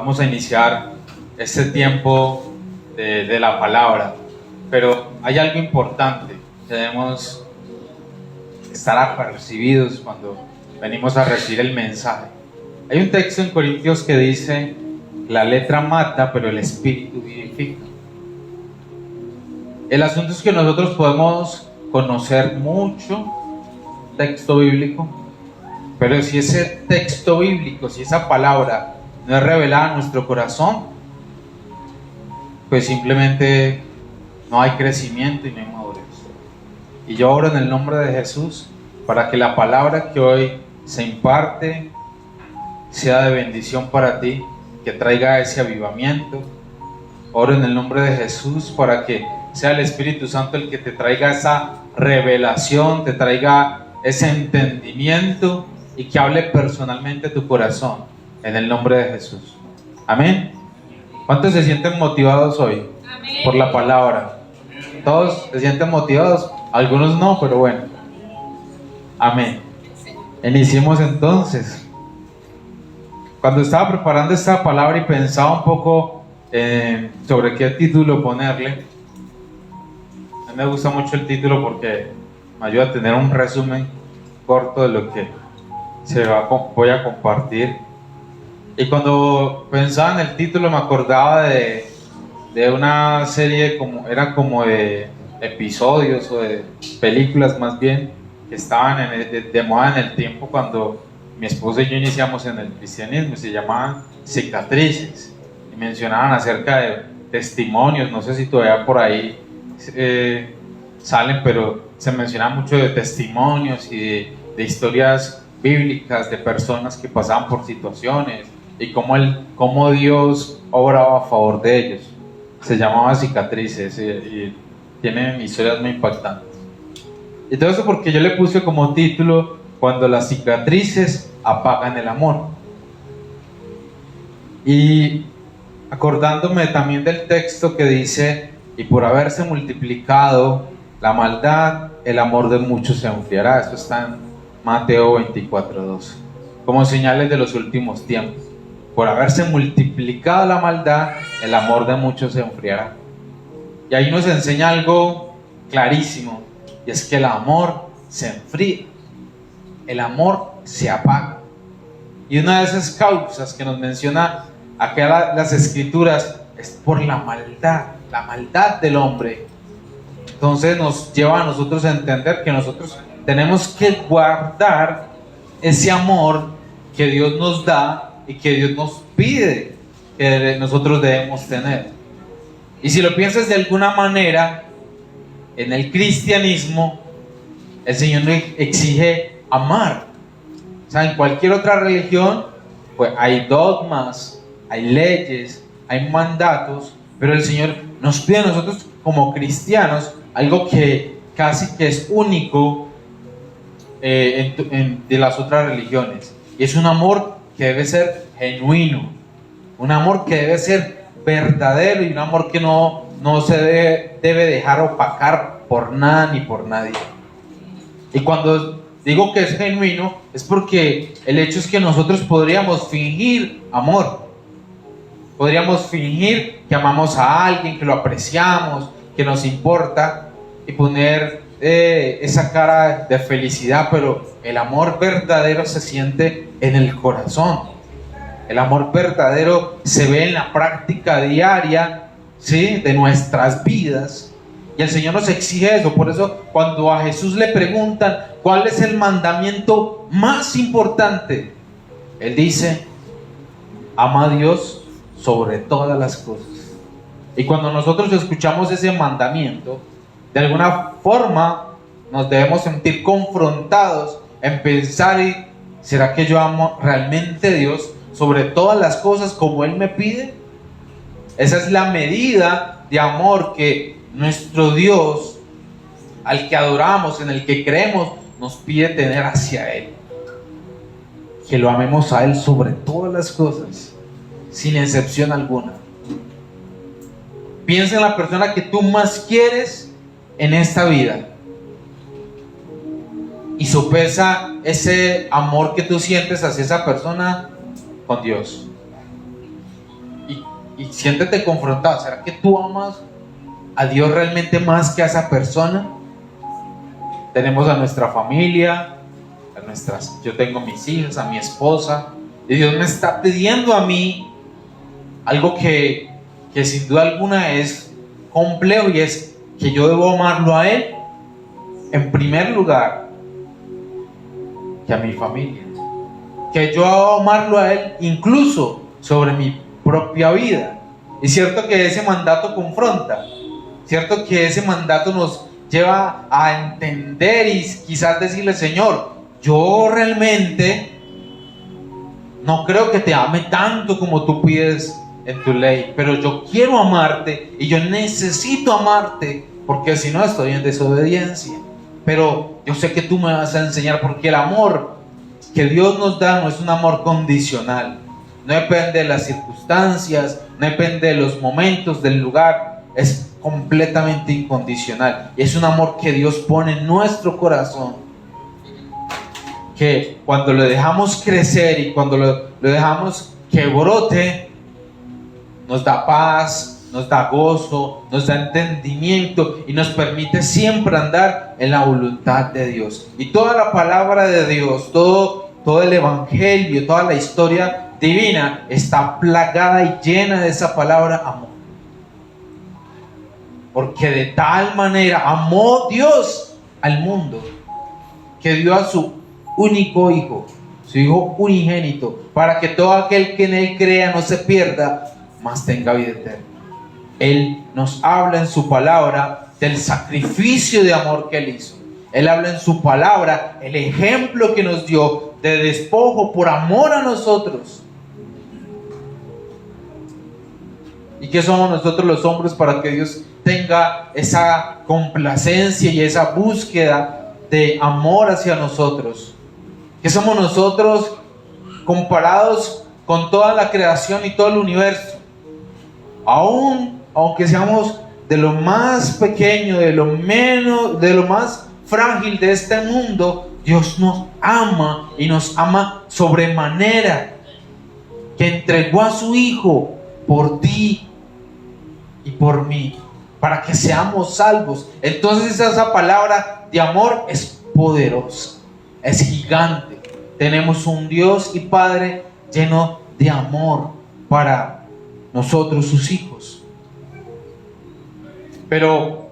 vamos a iniciar este tiempo de la palabra, pero hay algo importante. Debemos estar apercibidos cuando venimos a recibir el mensaje. Hay un texto en Corintios que dice: la letra mata, pero el espíritu vivifica. El asunto es que nosotros podemos conocer mucho texto bíblico, pero si ese texto bíblico, si esa palabra no es revelada en nuestro corazón, pues simplemente no hay crecimiento y no hay madurez. Y yo oro en el nombre de Jesús para que la palabra que hoy se imparte sea de bendición para ti, que traiga ese avivamiento. Oro en el nombre de Jesús para que sea el Espíritu Santo el que te traiga esa revelación, te traiga ese entendimiento y que hable personalmente a tu corazón, en el nombre de Jesús. Amén. ¿Cuántos se sienten motivados hoy? Amén. Por la palabra? ¿Todos se sienten motivados? Algunos no, pero bueno. Amén. Iniciemos entonces. Cuando estaba preparando esta palabra y pensaba un poco sobre qué título ponerle, a mí me gusta mucho el título porque me ayuda a tener un resumen corto de lo que voy a compartir. Y cuando pensaba en el título me acordaba de una serie era como de episodios o de películas más bien, que estaban de moda en el tiempo cuando mi esposa y yo iniciamos en el cristianismo. Se llamaban Cicatrices y mencionaban acerca de testimonios. No sé si todavía por ahí salen, pero se menciona mucho de testimonios y de historias bíblicas de personas que pasaban por situaciones y cómo Dios obraba a favor de ellos. Se llamaba Cicatrices y tienen historias muy impactantes. Y todo eso porque yo le puse como título: cuando las cicatrices apagan el amor. Y acordándome también del texto que dice: y por haberse multiplicado la maldad, el amor de muchos se enfriará. Esto está en Mateo 24:12, como señales de los últimos tiempos. Por haberse multiplicado la maldad, el amor de muchos se enfriará. Y ahí nos enseña algo clarísimo, y es que el amor se enfría, el amor se apaga. Y una de esas causas que nos menciona acá las escrituras es por la maldad del hombre. Entonces nos lleva a nosotros a entender que nosotros tenemos que guardar ese amor que Dios nos da y que Dios nos pide que nosotros debemos tener. Y si lo piensas de alguna manera, en el cristianismo el Señor nos exige amar. O sea, en cualquier otra religión pues hay dogmas, hay leyes, hay mandatos, pero el Señor nos pide a nosotros como cristianos algo que casi que es único de las otras religiones, y es un amor que debe ser genuino, un amor que debe ser verdadero y un amor que no se debe dejar opacar por nada ni por nadie. Y cuando digo que es genuino es porque el hecho es que nosotros podríamos fingir amor, podríamos fingir que amamos a alguien, que lo apreciamos, que nos importa, y poner esa cara de felicidad, pero el amor verdadero se siente en el corazón. El amor verdadero se ve en la práctica diaria, ¿sí?, de nuestras vidas. Y el Señor nos exige eso. Por eso cuando a Jesús le preguntan cuál es el mandamiento más importante, Él dice: ama a Dios sobre todas las cosas. Y cuando nosotros escuchamos ese mandamiento, de alguna forma nos debemos sentir confrontados en pensar: ¿será que yo amo realmente a Dios sobre todas las cosas como Él me pide? Esa es la medida de amor que nuestro Dios, al que adoramos, en el que creemos, nos pide tener hacia Él. Que lo amemos a Él sobre todas las cosas, sin excepción alguna. Piensa en la persona que tú más quieres en esta vida y sopesa ese amor que tú sientes hacia esa persona con Dios. y siéntete confrontado. ¿Será que tú amas a Dios realmente más que a esa persona? Tenemos a nuestra familia, yo tengo mis hijas, a mi esposa, y Dios me está pidiendo a mí algo que sin duda alguna es complejo, y es que yo debo amarlo a Él en primer lugar que a mi familia, que yo debo amarlo a Él incluso sobre mi propia vida. Es cierto que ese mandato confronta, cierto que ese mandato nos lleva a entender y quizás decirle: Señor, yo realmente no creo que te ame tanto como tú pides en tu ley, pero yo quiero amarte y yo necesito amarte, porque si no estoy en desobediencia. Pero yo sé que tú me vas a enseñar, porque el amor que Dios nos da no es un amor condicional, no depende de las circunstancias, no depende de los momentos, del lugar, es completamente incondicional, y es un amor que Dios pone en nuestro corazón, que cuando lo dejamos crecer y cuando lo dejamos que brote, nos da paz, nos da gozo, nos da entendimiento y nos permite siempre andar en la voluntad de Dios. Y toda la palabra de Dios, todo el evangelio, toda la historia divina está plagada y llena de esa palabra amor. Porque de tal manera amó Dios al mundo, que dio a su único Hijo, su Hijo unigénito, para que todo aquel que en Él crea no se pierda, mas tenga vida eterna. Él nos habla en su palabra del sacrificio de amor que Él hizo. Él habla en su palabra el ejemplo que nos dio de despojo por amor a nosotros. ¿Y qué somos nosotros los hombres para que Dios tenga esa complacencia y esa búsqueda de amor hacia nosotros? ¿Qué somos nosotros comparados con toda la creación y todo el universo? Aunque seamos de lo más pequeño, de lo más frágil de este mundo, Dios nos ama, y nos ama sobremanera, que entregó a su Hijo por ti y por mí, para que seamos salvos. Entonces esa palabra de amor es poderosa, es gigante. Tenemos un Dios y Padre lleno de amor para nosotros, sus hijos. Pero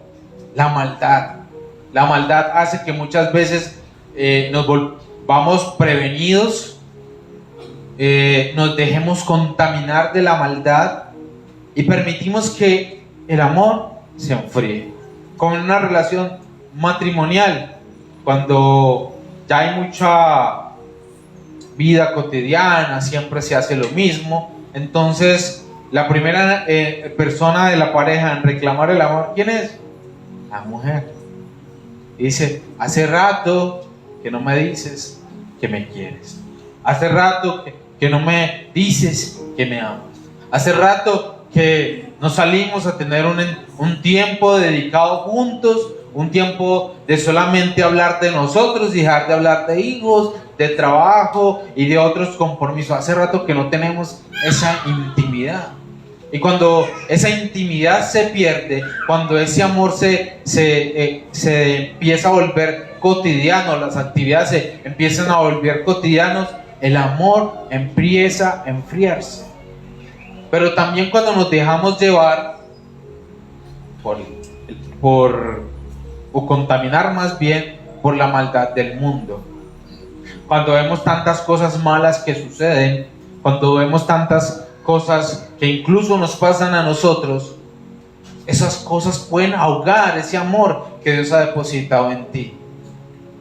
la maldad hace que muchas veces nos volvamos prevenidos, nos dejemos contaminar de la maldad y permitimos que el amor se enfríe. Como en una relación matrimonial, cuando ya hay mucha vida cotidiana, siempre se hace lo mismo, entonces la primera persona de la pareja en reclamar el amor, ¿quién es? La mujer. Dice: hace rato que no me dices que me quieres, hace rato que no me dices que me amas, hace rato que nos salimos a tener un tiempo dedicado juntos, un tiempo de solamente hablar de nosotros y dejar de hablar de hijos, de trabajo y de otros compromisos. Hace rato que no tenemos esa intimidad. Y cuando esa intimidad se pierde, cuando ese amor se empieza a volver cotidiano, las actividades se empiezan a volver cotidianos, el amor empieza a enfriarse. Pero también cuando nos dejamos llevar o contaminar más bien por la maldad del mundo, cuando vemos tantas cosas malas que suceden, cuando vemos tantas cosas que incluso nos pasan a nosotros, esas cosas pueden ahogar ese amor que Dios ha depositado en ti,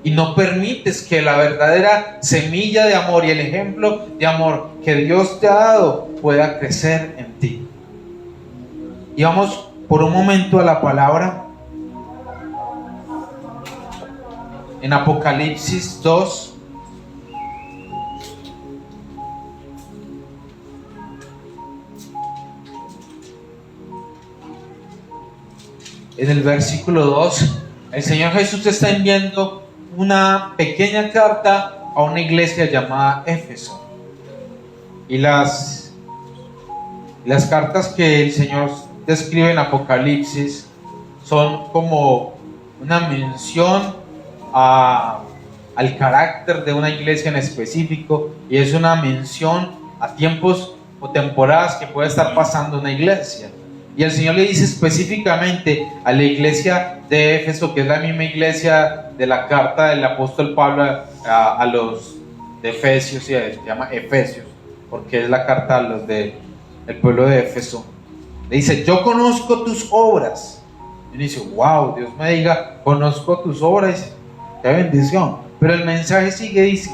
y no permites que la verdadera semilla de amor y el ejemplo de amor que Dios te ha dado pueda crecer en ti. Y vamos por un momento a la palabra en Apocalipsis 2. En el versículo 2, el Señor Jesús está enviando una pequeña carta a una iglesia llamada Éfeso. Y las Las cartas que el Señor describe en Apocalipsis son como una mención al carácter de una iglesia en específico, y es una mención a tiempos o temporadas que puede estar pasando una iglesia. Y el Señor le dice específicamente a la iglesia de Éfeso, que es la misma iglesia de la carta del apóstol Pablo a los de Efesios, se llama Efesios, porque es la carta a los del pueblo de Éfeso. Le dice: yo conozco tus obras. Y dice: wow, Dios me diga, conozco tus obras, qué bendición. Pero el mensaje sigue, dice: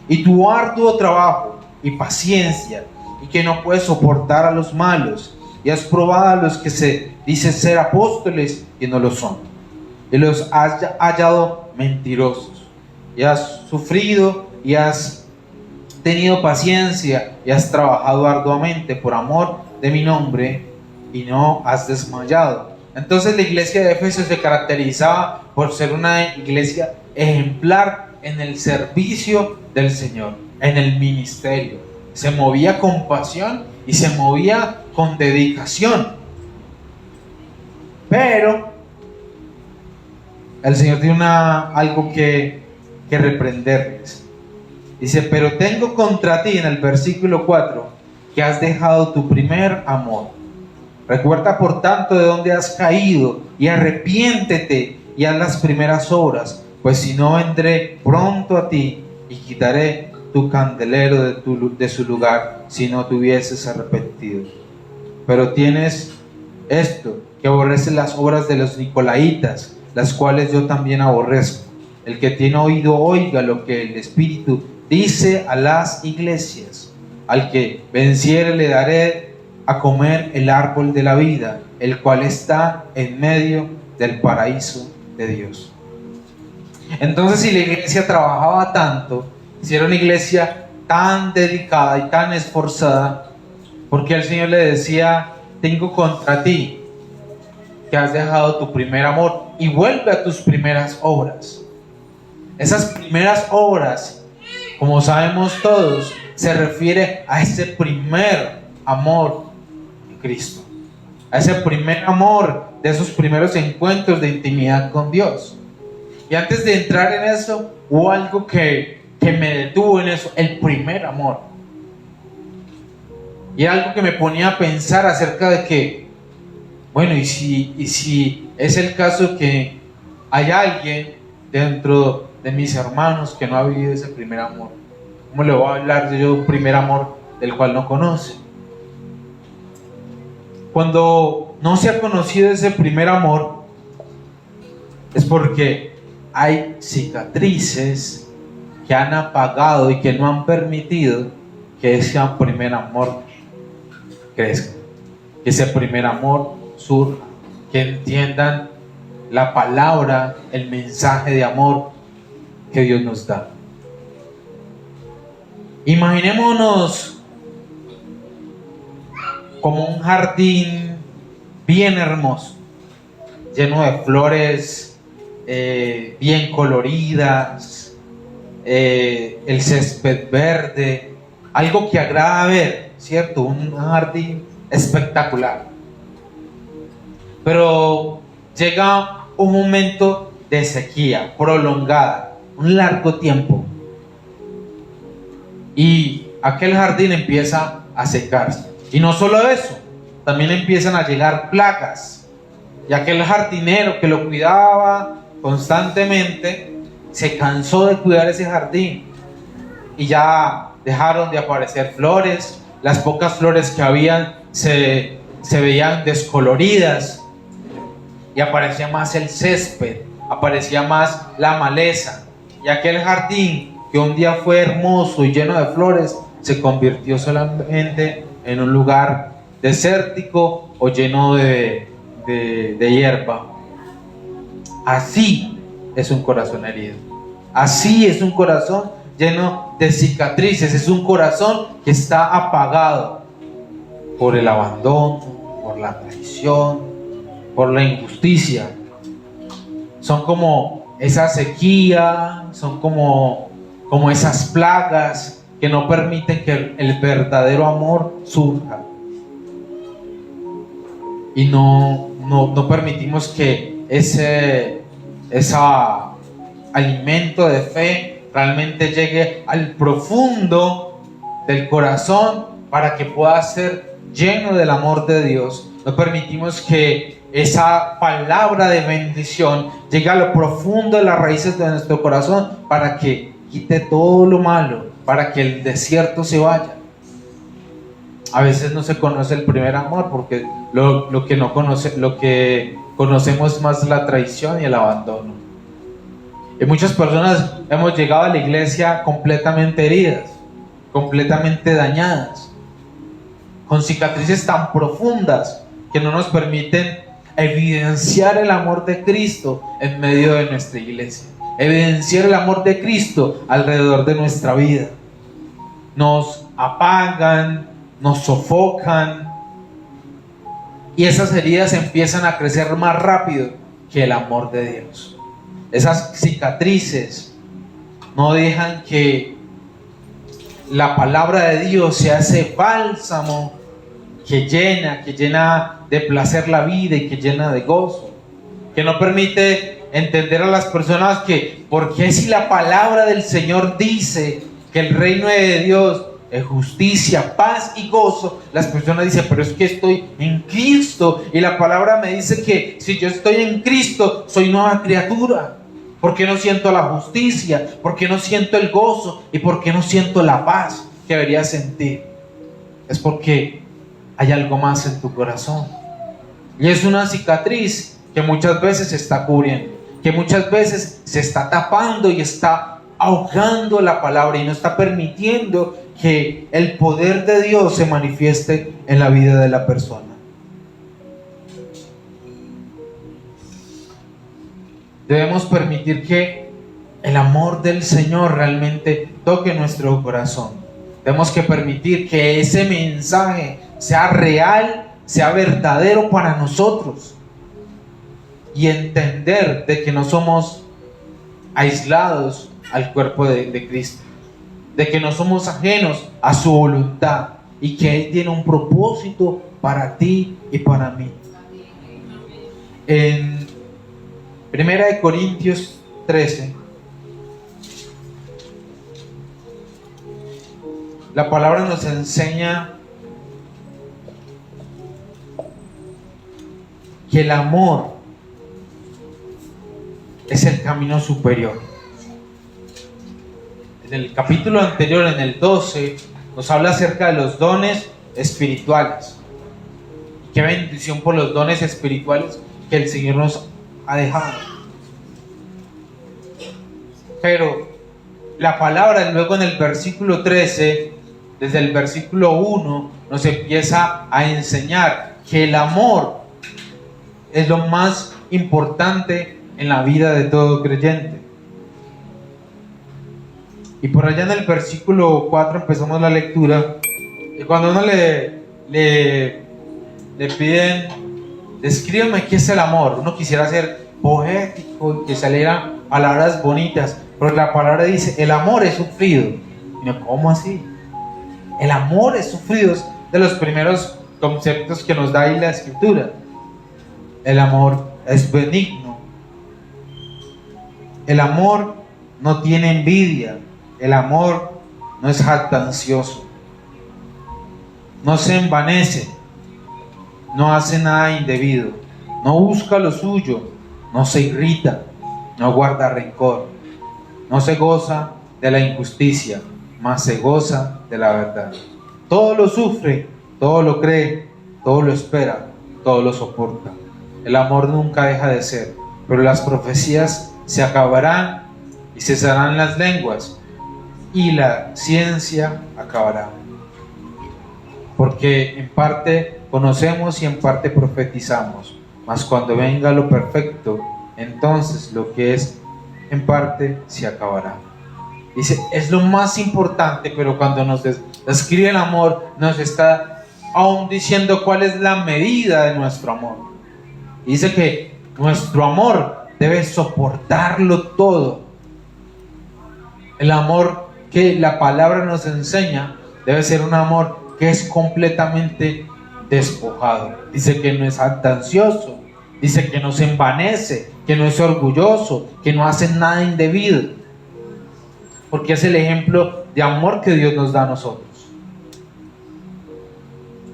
y tu arduo trabajo y paciencia, y que no puedes soportar a los malos, y has probado a los que se dicen ser apóstoles y no lo son, y los has hallado mentirosos, y has sufrido y has tenido paciencia y has trabajado arduamente por amor de mi nombre y no has desmayado. Entonces la iglesia de Éfeso se caracterizaba por ser una iglesia ejemplar en el servicio del Señor, en el ministerio. Se movía con pasión y se movía con dedicación. Pero el Señor tiene algo que reprenderles. Dice: pero tengo contra ti, en el versículo 4, que has dejado tu primer amor. Recuerda por tanto de dónde has caído y arrepiéntete y haz las primeras obras, pues si no, vendré pronto a ti y quitaré tu candelero de su lugar si no te hubieses arrepentido. Pero tienes esto, que aborreces las obras de los nicolaitas, las cuales yo también aborrezco. El que tiene oído oiga lo que el Espíritu dice a las iglesias. Al que venciere le daré a comer el árbol de la vida, el cual está en medio del paraíso de Dios. Entonces, si la iglesia trabajaba tanto, si era una iglesia tan dedicada y tan esforzada, porque el Señor le decía: tengo contra ti que has dejado tu primer amor y vuelve a tus primeras obras. Esas primeras obras, como sabemos todos, se refiere a ese primer amor en Cristo, a ese primer amor de esos primeros encuentros de intimidad con Dios. Y antes de entrar en eso, hubo algo que me detuvo en eso: el primer amor. Y algo que me ponía a pensar acerca de que, bueno, y si es el caso que hay alguien dentro de mis hermanos que no ha vivido ese primer amor, ¿cómo le voy a hablar yo de un primer amor del cual no conoce? Cuando no se ha conocido ese primer amor, es porque hay cicatrices que han apagado y que no han permitido que ese primer amor crezca, que ese primer amor surja, que entiendan la palabra, el mensaje de amor que Dios nos da. Imaginémonos como un jardín bien hermoso, lleno de flores bien coloridas, el césped verde, algo que agrada ver, ¿cierto? Un jardín espectacular. Pero llega un momento de sequía prolongada, un largo tiempo, y aquel jardín empieza a secarse. Y no solo eso, también empiezan a llegar plagas, y aquel jardinero que lo cuidaba constantemente se cansó de cuidar ese jardín, y ya dejaron de aparecer flores. Las pocas flores que habían se veían descoloridas, y aparecía más el césped, aparecía más la maleza, y aquel jardín que un día fue hermoso y lleno de flores se convirtió solamente en un lugar desértico o lleno de hierba. Así es un corazón herido, así es un corazón lleno de cicatrices, es un corazón que está apagado por el abandono, por la traición, por la injusticia. Son como esa sequía, son como esas plagas que no permiten que el verdadero amor surja. y no permitimos que ese alimento de fe realmente llegue al profundo del corazón para que pueda ser lleno del amor de Dios. No permitimos que esa palabra de bendición llegue a lo profundo de las raíces de nuestro corazón para que quite todo lo malo, para que el desierto se vaya. A veces no se conoce el primer amor porque lo que conocemos más la traición y el abandono. Y muchas personas hemos llegado a la iglesia completamente heridas, completamente dañadas, con cicatrices tan profundas que no nos permiten evidenciar el amor de Cristo en medio de nuestra iglesia, evidenciar el amor de Cristo alrededor de nuestra vida. Nos apagan, nos sofocan, y esas heridas empiezan a crecer más rápido que el amor de Dios. Esas cicatrices no dejan que la palabra de Dios sea ese bálsamo que llena de placer la vida y que llena de gozo, que no permite entender a las personas que, porque si la palabra del Señor dice que el reino de Dios es justicia, paz y gozo, las personas dicen, pero es que estoy en Cristo, y la palabra me dice que si yo estoy en Cristo soy nueva criatura. ¿Por qué no siento la justicia? ¿Por qué no siento el gozo? ¿Y por qué no siento la paz que debería sentir? Es porque hay algo más en tu corazón, y es una cicatriz que muchas veces se está cubriendo, que muchas veces se está tapando y está ahogando la palabra y no está permitiendo que el poder de Dios se manifieste en la vida de la persona. Debemos permitir que el amor del Señor realmente toque nuestro corazón. Tenemos que permitir que ese mensaje sea real, sea verdadero para nosotros, y entender de que no somos aislados al cuerpo de Cristo, de que no somos ajenos a su voluntad y que Él tiene un propósito para ti y para mí. En 1 Corintios 13, la palabra nos enseña que el amor es el camino superior. En el capítulo anterior, en el 12, nos habla acerca de los dones espirituales. Qué bendición por los dones espirituales que el Señor nos ha dejado. Pero la palabra luego en el versículo 13, desde el versículo 1, nos empieza a enseñar que el amor es lo más importante en la vida de todo creyente. Y por allá en el versículo 4 empezamos la lectura, y cuando uno le piden, descríbeme qué es el amor, uno quisiera ser poético y que salieran palabras bonitas, pero la palabra dice, el amor es sufrido. Y no, ¿cómo así? El amor es sufrido, es de los primeros conceptos que nos da ahí la Escritura. El amor es benigno. El amor no tiene envidia. El amor no es jactancioso. No se envanece. No hace nada indebido. No busca lo suyo. No se irrita. No guarda rencor. No se goza de la injusticia, mas se goza de la verdad. Todo lo sufre, todo lo cree, todo lo espera, todo lo soporta. El amor nunca deja de ser, pero las profecías se acabarán y cesarán las lenguas, y la ciencia acabará. Porque en parte conocemos y en parte profetizamos, mas cuando venga lo perfecto, entonces lo que es en parte se acabará. Dice, es lo más importante, pero cuando nos describe el amor, nos está aún diciendo cuál es la medida de nuestro amor. Dice que nuestro amor debe soportarlo todo. El amor que la palabra nos enseña debe ser un amor que es completamente despojado. Dice que no es jactancioso, dice que no se envanece, que no es orgulloso, que no hace nada indebido, porque es el ejemplo de amor que Dios nos da a nosotros.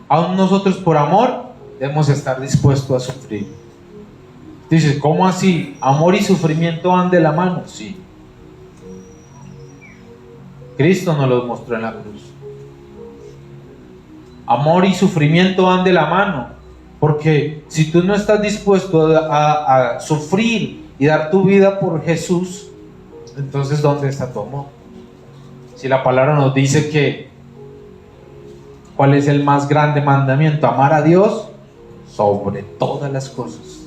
Aún nosotros por amor debemos estar dispuestos a sufrir. Dices, ¿cómo así? ¿Amor y sufrimiento van de la mano? Sí. Cristo nos lo mostró en la cruz. Amor y sufrimiento van de la mano, porque si tú no estás dispuesto a sufrir y dar tu vida por Jesús, entonces ¿dónde está tu amor? Si la palabra nos dice que ¿cuál es el más grande mandamiento? Amar a Dios sobre todas las cosas,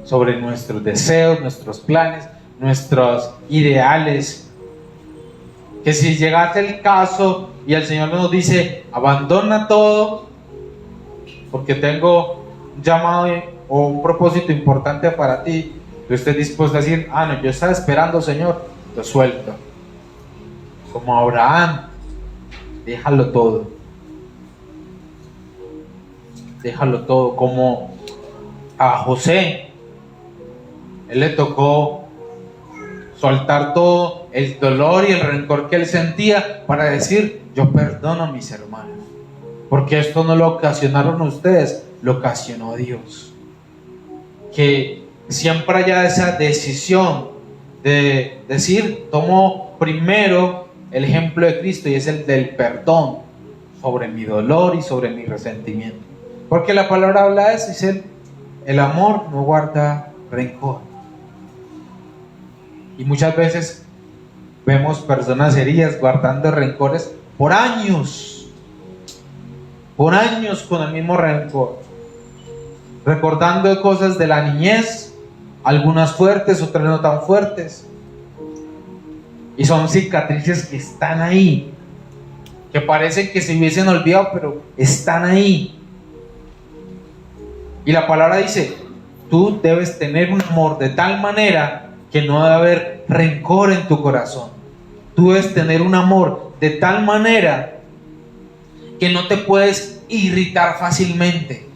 sobre nuestros deseos, nuestros planes, nuestros ideales. Que si llegase el caso y el Señor nos dice, abandona todo, porque tengo un llamado o un propósito importante para ti, tú estés dispuesto a decir, no, yo estaba esperando, Señor, lo suelto. Como Abraham, déjalo todo. Déjalo todo. Como a José, él le tocó soltar todo el dolor y el rencor que él sentía para decir, yo perdono a mis hermanos, porque esto no lo ocasionaron ustedes, lo ocasionó Dios. Que siempre haya esa decisión de decir, tomo primero el ejemplo de Cristo, y es el del perdón sobre mi dolor y sobre mi resentimiento, porque la palabra habla de eso, dice, el amor no guarda rencor. Y muchas veces vemos personas heridas guardando rencores por años con el mismo rencor, recordando cosas de la niñez, algunas fuertes, otras no tan fuertes, y son cicatrices que están ahí, que parecen que se hubiesen olvidado, pero están ahí. Y la palabra dice, tú debes tener un amor de tal manera que no debe haber rencor en tu corazón. Tú debes tener un amor de tal manera que no te puedes irritar fácilmente,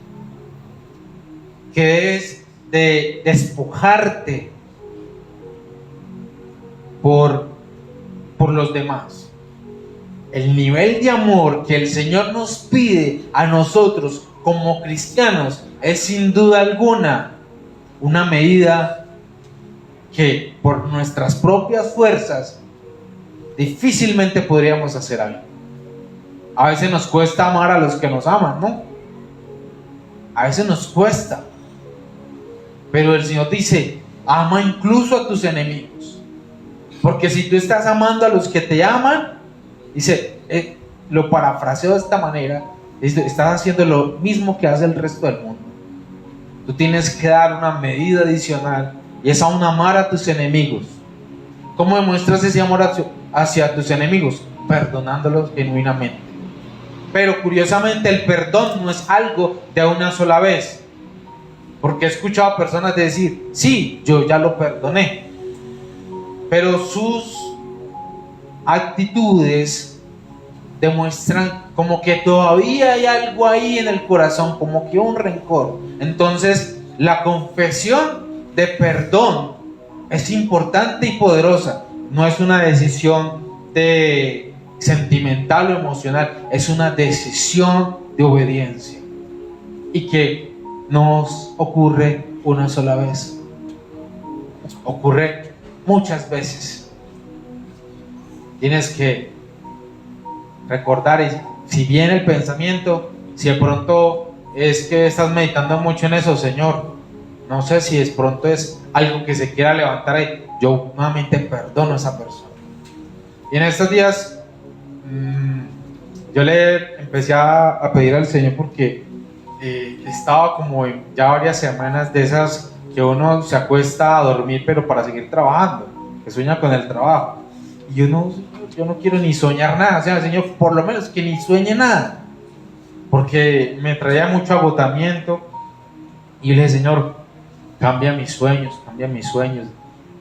que debes de despojarte por los demás. El nivel de amor que el Señor nos pide a nosotros como cristianos es sin duda alguna una medida que por nuestras propias fuerzas difícilmente podríamos hacer algo. A veces nos cuesta amar a los que nos aman, ¿no? A veces nos cuesta, pero el Señor dice, ama incluso a tus enemigos, porque si tú estás amando a los que te aman, dice, lo parafraseo de esta manera, dice, estás haciendo lo mismo que hace el resto del mundo. Tú tienes que dar una medida adicional, y es aún amar a tus enemigos. ¿Cómo demuestras ese amor hacia tus enemigos? Perdonándolos genuinamente. Pero curiosamente el perdón no es algo de una sola vez, porque he escuchado a personas decir, sí, yo ya lo perdoné, pero sus actitudes demuestran como que todavía hay algo ahí en el corazón, como que un rencor. Entonces la confesión de perdón es importante y poderosa. No es una decisión de sentimental o emocional, es una decisión de obediencia, y que nos ocurre una sola vez, ocurre muchas veces. Tienes que recordar, si viene el pensamiento, si de pronto es que estás meditando mucho en eso, Señor, no sé si de pronto es algo que se quiera levantar ahí, yo nuevamente perdono a esa persona. Y en estos días yo le empecé a pedir al Señor, porque estaba como ya varias semanas de esas que uno se acuesta a dormir pero para seguir trabajando, que sueña con el trabajo, y yo no quiero ni soñar nada. O sea, Señor, por lo menos que ni sueñe nada, porque me traía mucho agotamiento. Y le dije, Señor, cambia mis sueños.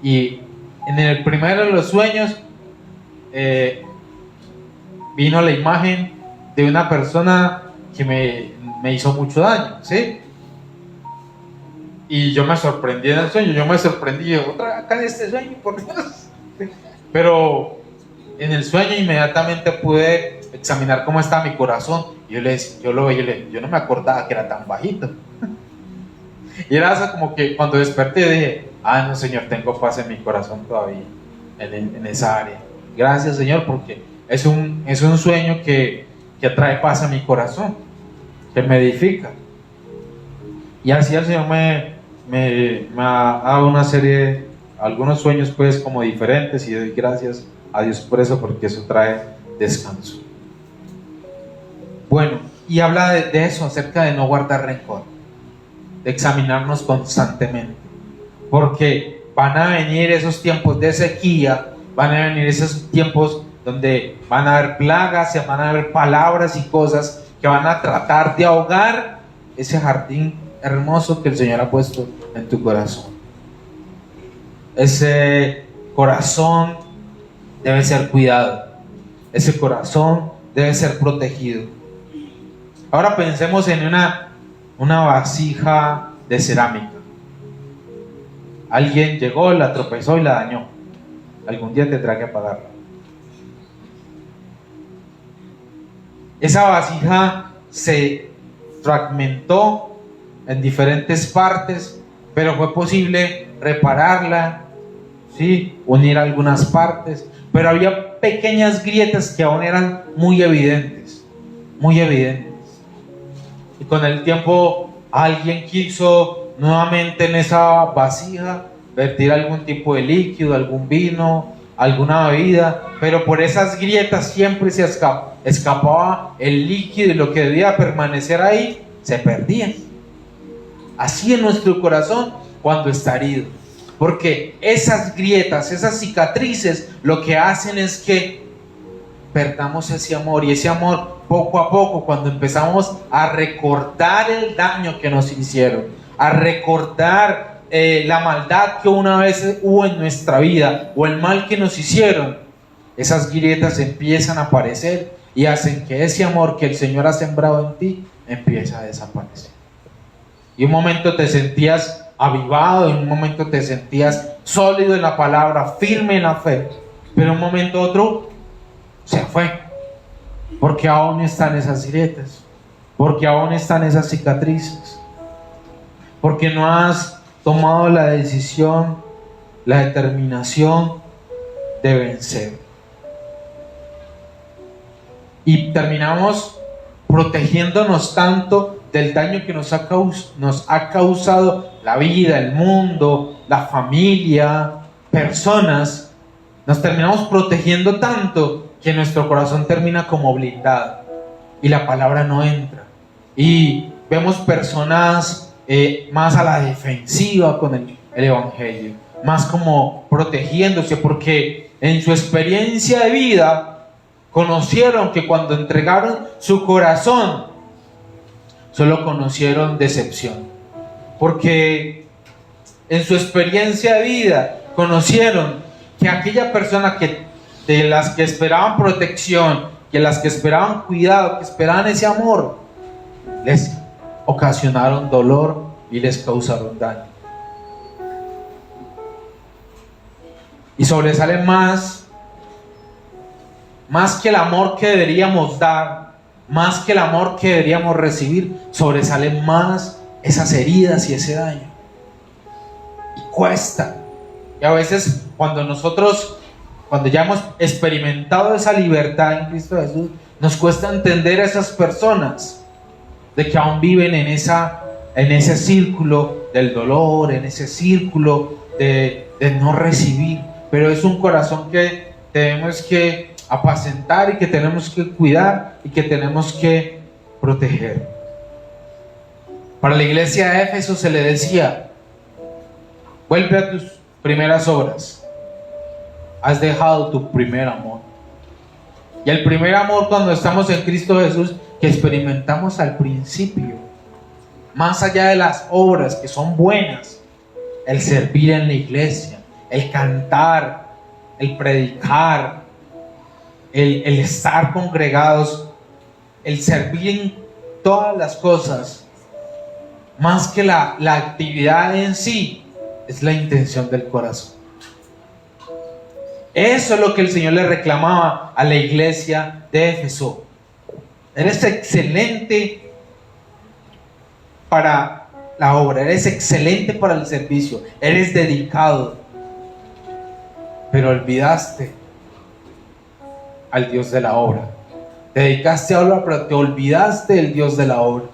Y en el primero de los sueños vino la imagen de una persona que me hizo mucho daño, ¿sí? Y yo me sorprendí en el sueño, otra acá en este sueño, por Dios. Pero en el sueño inmediatamente pude examinar cómo estaba mi corazón. Y yo lo veía, yo no me acordaba que era tan bajito. Y era eso como que cuando desperté dije, no, Señor, tengo paz en mi corazón todavía, en esa área. Gracias, Señor, porque es un sueño que trae paz a mi corazón, que me edifica. Y así el Señor me ha dado una serie, algunos sueños pues como diferentes, y doy gracias a Dios por eso, porque eso trae descanso. Bueno, y habla de eso, acerca de no guardar rencor, de examinarnos constantemente, porque van a venir esos tiempos de sequía, van a venir esos tiempos donde van a haber plagas, van a haber palabras y cosas que van a tratar de ahogar ese jardín hermoso que el Señor ha puesto en tu corazón. Ese corazón debe ser cuidado, ese corazón debe ser protegido. Ahora pensemos en una vasija de cerámica. Alguien llegó, la tropezó y la dañó. Algún día tendrá que pagarla. Esa vasija se fragmentó en diferentes partes, pero fue posible repararla, ¿sí? Unir algunas partes, pero había pequeñas grietas que aún eran muy evidentes, muy evidentes. Y con el tiempo alguien quiso nuevamente en esa vasija vertir algún tipo de líquido, algún vino, alguna bebida, pero por esas grietas siempre se escapaba el líquido, y lo que debía permanecer ahí se perdía. Así en nuestro corazón cuando está herido, porque esas grietas, esas cicatrices, lo que hacen es que perdamos ese amor, y ese amor poco a poco, cuando empezamos a recordar el daño que nos hicieron, a recordar la maldad que una vez hubo en nuestra vida, o el mal que nos hicieron, esas grietas empiezan a aparecer y hacen que ese amor que el Señor ha sembrado en ti empiece a desaparecer. Y un momento te sentías avivado, en un momento te sentías sólido en la palabra, firme en la fe, pero un momento otro se fue, porque aún están esas grietas, porque aún están esas cicatrices, porque no has tomado la decisión, la determinación de vencer. Y terminamos protegiéndonos tanto del daño que nos ha causado la vida, el mundo, la familia, personas. Nos terminamos protegiendo tanto que nuestro corazón termina como blindado y la palabra no entra. Y vemos personas más a la defensiva con el evangelio, más como protegiéndose, porque en su experiencia de vida conocieron que cuando entregaron su corazón solo conocieron decepción, porque en su experiencia de vida conocieron que aquella persona de las que esperaban protección, que las que esperaban cuidado, que esperaban ese amor, les ocasionaron dolor y les causaron daño. Y sobresale más que el amor que deberíamos dar, más que el amor que deberíamos recibir, sobresalen más esas heridas y ese daño. Y cuesta. Y a veces cuando ya hemos experimentado esa libertad en Cristo Jesús, nos cuesta entender a esas personas de que aún viven en ese círculo del dolor, en ese círculo de no recibir. Pero es un corazón que tenemos que apacentar y que tenemos que cuidar y que tenemos que proteger. Para la iglesia de Éfeso se le decía: vuelve a tus primeras obras, has dejado tu primer amor. Y el primer amor, cuando estamos en Cristo Jesús, que experimentamos al principio, más allá de las obras que son buenas, el servir en la iglesia, el cantar, el predicar, el estar congregados, el servir todas las cosas, más que la actividad en sí, es la intención del corazón. Eso es lo que el Señor le reclamaba a la iglesia de Éfeso. Eres excelente para la obra, eres excelente para el servicio, eres dedicado, pero olvidaste al Dios de la obra. Te dedicaste a obra, pero te olvidaste del Dios de la obra.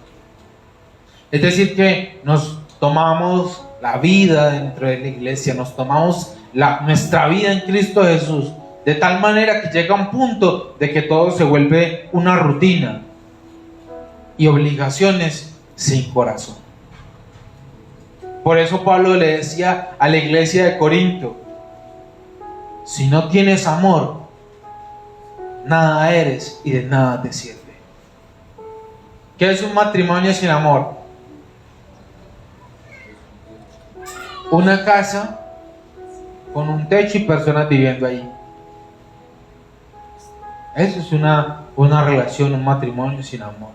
Es decir, que nos tomamos la vida dentro de la iglesia, nos tomamos nuestra vida en Cristo Jesús, de tal manera que llega un punto de que todo se vuelve una rutina y obligaciones sin corazón. Por eso Pablo le decía a la iglesia de Corinto: si no tienes amor, nada eres y de nada te sirve. ¿Qué es un matrimonio sin amor? Una casa con un techo y personas viviendo ahí. Eso es una relación, un matrimonio sin amor.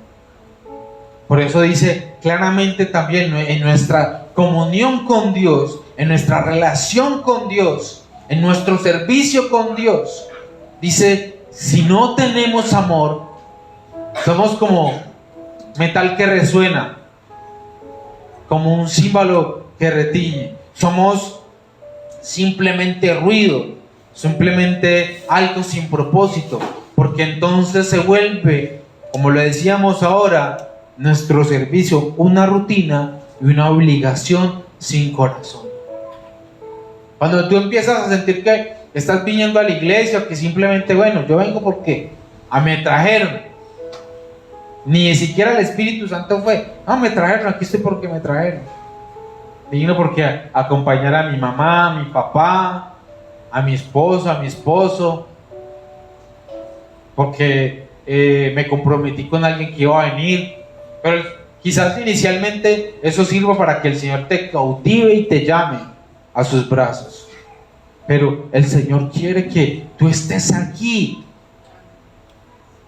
Por eso dice claramente también en nuestra comunión con Dios, en nuestra relación con Dios, en nuestro servicio con Dios, dice: si no tenemos amor, somos como metal que resuena, como un címbalo que retiñe. Somos simplemente ruido, simplemente algo sin propósito, porque entonces se vuelve, como lo decíamos ahora, nuestro servicio una rutina y una obligación sin corazón. Cuando tú empiezas a sentir que estás viniendo a la iglesia, o que simplemente, bueno, yo vengo porque me trajeron, ni siquiera el Espíritu Santo fue, me trajeron, aquí estoy porque me trajeron. Vino porque acompañar a mi mamá, a mi papá, a mi esposa, a mi esposo, porque me comprometí con alguien que iba a venir. Pero quizás inicialmente eso sirva para que el Señor te cautive y te llame a sus brazos. Pero el Señor quiere que tú estés aquí,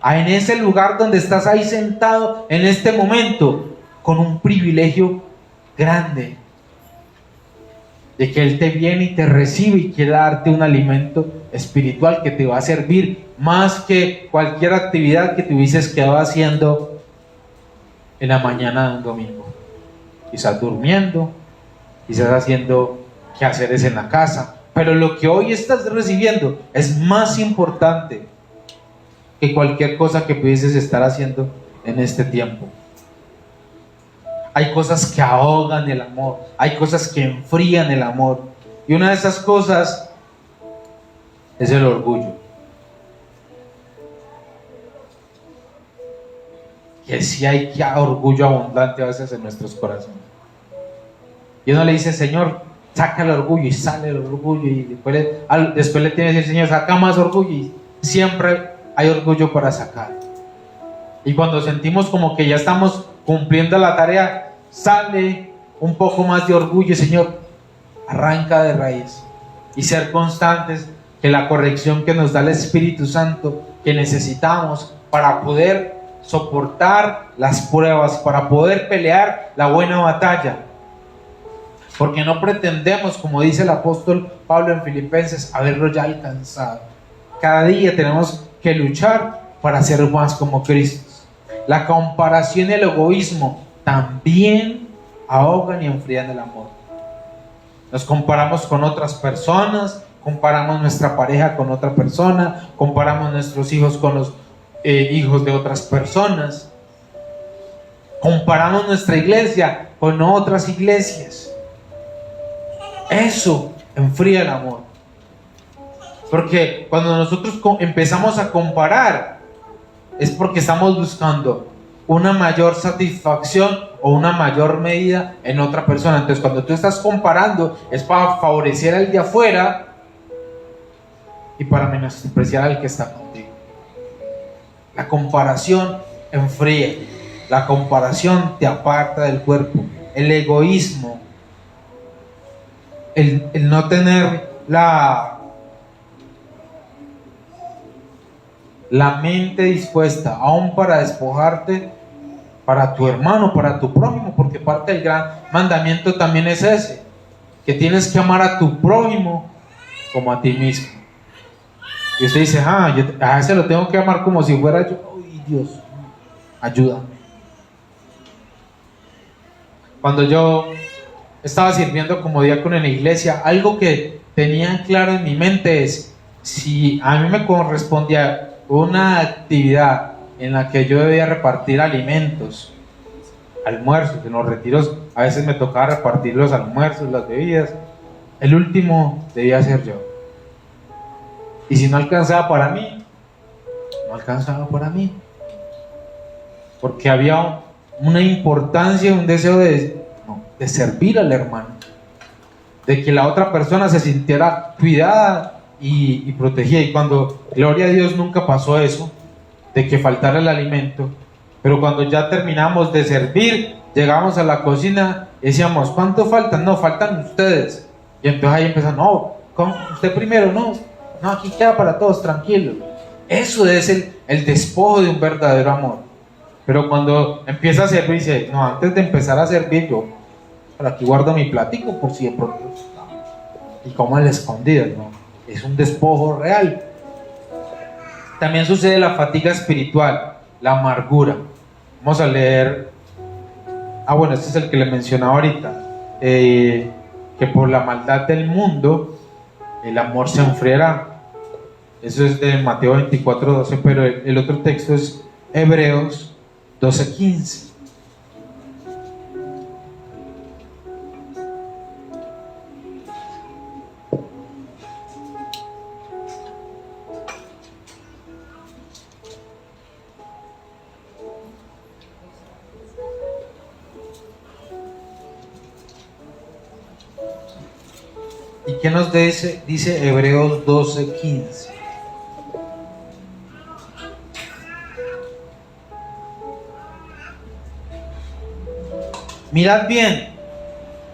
en ese lugar donde estás ahí sentado en este momento, con un privilegio grande de que Él te viene y te recibe y quiere darte un alimento espiritual que te va a servir más que cualquier actividad que te hubieses quedado haciendo en la mañana de un domingo. Quizás durmiendo, quizás haciendo quehaceres en la casa, pero lo que hoy estás recibiendo es más importante que cualquier cosa que pudieses estar haciendo en este tiempo. Hay cosas que ahogan el amor, hay cosas que enfrían el amor, y una de esas cosas es el orgullo. Que sí hay orgullo abundante a veces en nuestros corazones. Y uno le dice: Señor, saca el orgullo, y sale el orgullo, y después le tiene que decir: Señor, saca más orgullo, y siempre hay orgullo para sacar. Y cuando sentimos como que ya estamos cumpliendo la tarea, sale un poco más de orgullo. Señor, arranca de raíz, y ser constantes, que la corrección que nos da el Espíritu Santo, que necesitamos para poder soportar las pruebas, para poder pelear la buena batalla. Porque no pretendemos, como dice el apóstol Pablo en Filipenses, haberlo ya alcanzado. Cada día tenemos que luchar para ser más como Cristo. La comparación y el egoísmo también ahogan y enfrían el amor. Nos comparamos con otras personas, comparamos nuestra pareja con otra persona, comparamos nuestros hijos con los hijos de otras personas, comparamos nuestra iglesia con otras iglesias. Eso enfría el amor, porque cuando nosotros empezamos a comparar, es porque estamos buscando una mayor satisfacción o una mayor medida en otra persona. Entonces, cuando tú estás comparando, es para favorecer al de afuera y para menospreciar al que está contigo. La comparación enfría, la comparación te aparta del cuerpo. El egoísmo, el no tener la mente dispuesta aún para despojarte para tu hermano, para tu prójimo, porque parte del gran mandamiento también es ese, que tienes que amar a tu prójimo como a ti mismo. Y usted dice, yo a ese lo tengo que amar como si fuera yo. Uy, Dios, ayúdame. Cuando yo estaba sirviendo como diácono en la iglesia, algo que tenía claro en mi mente es, si a mí me correspondía una actividad en la que yo debía repartir alimentos, almuerzos, en los retiros a veces me tocaba repartir los almuerzos, las bebidas, el último debía ser yo. Y si no alcanzaba para mí, no alcanzaba para mí, porque había una importancia, un deseo de servir al hermano, de que la otra persona se sintiera cuidada y protegida. Y cuando, gloria a Dios, nunca pasó eso, de que faltara el alimento, pero cuando ya terminamos de servir, llegamos a la cocina y decíamos, ¿cuánto faltan? No, faltan ustedes. Y entonces ahí empiezan, no, usted primero, no, aquí queda para todos, tranquilo. Eso es el despojo de un verdadero amor. Pero cuando empieza a servir, dice, no, antes de empezar a servir, yo por aquí guardo mi platico por si de pronto, y como el escondido, ¿no? Es un despojo real. También sucede la fatiga espiritual, la amargura. Vamos a leer, este es el que le mencionaba ahorita, que por la maldad del mundo el amor se enfriará. Eso es de Mateo 24:12, pero el otro texto es Hebreos 12:15. ¿Y qué nos dice Hebreos 12:15? Mirad bien,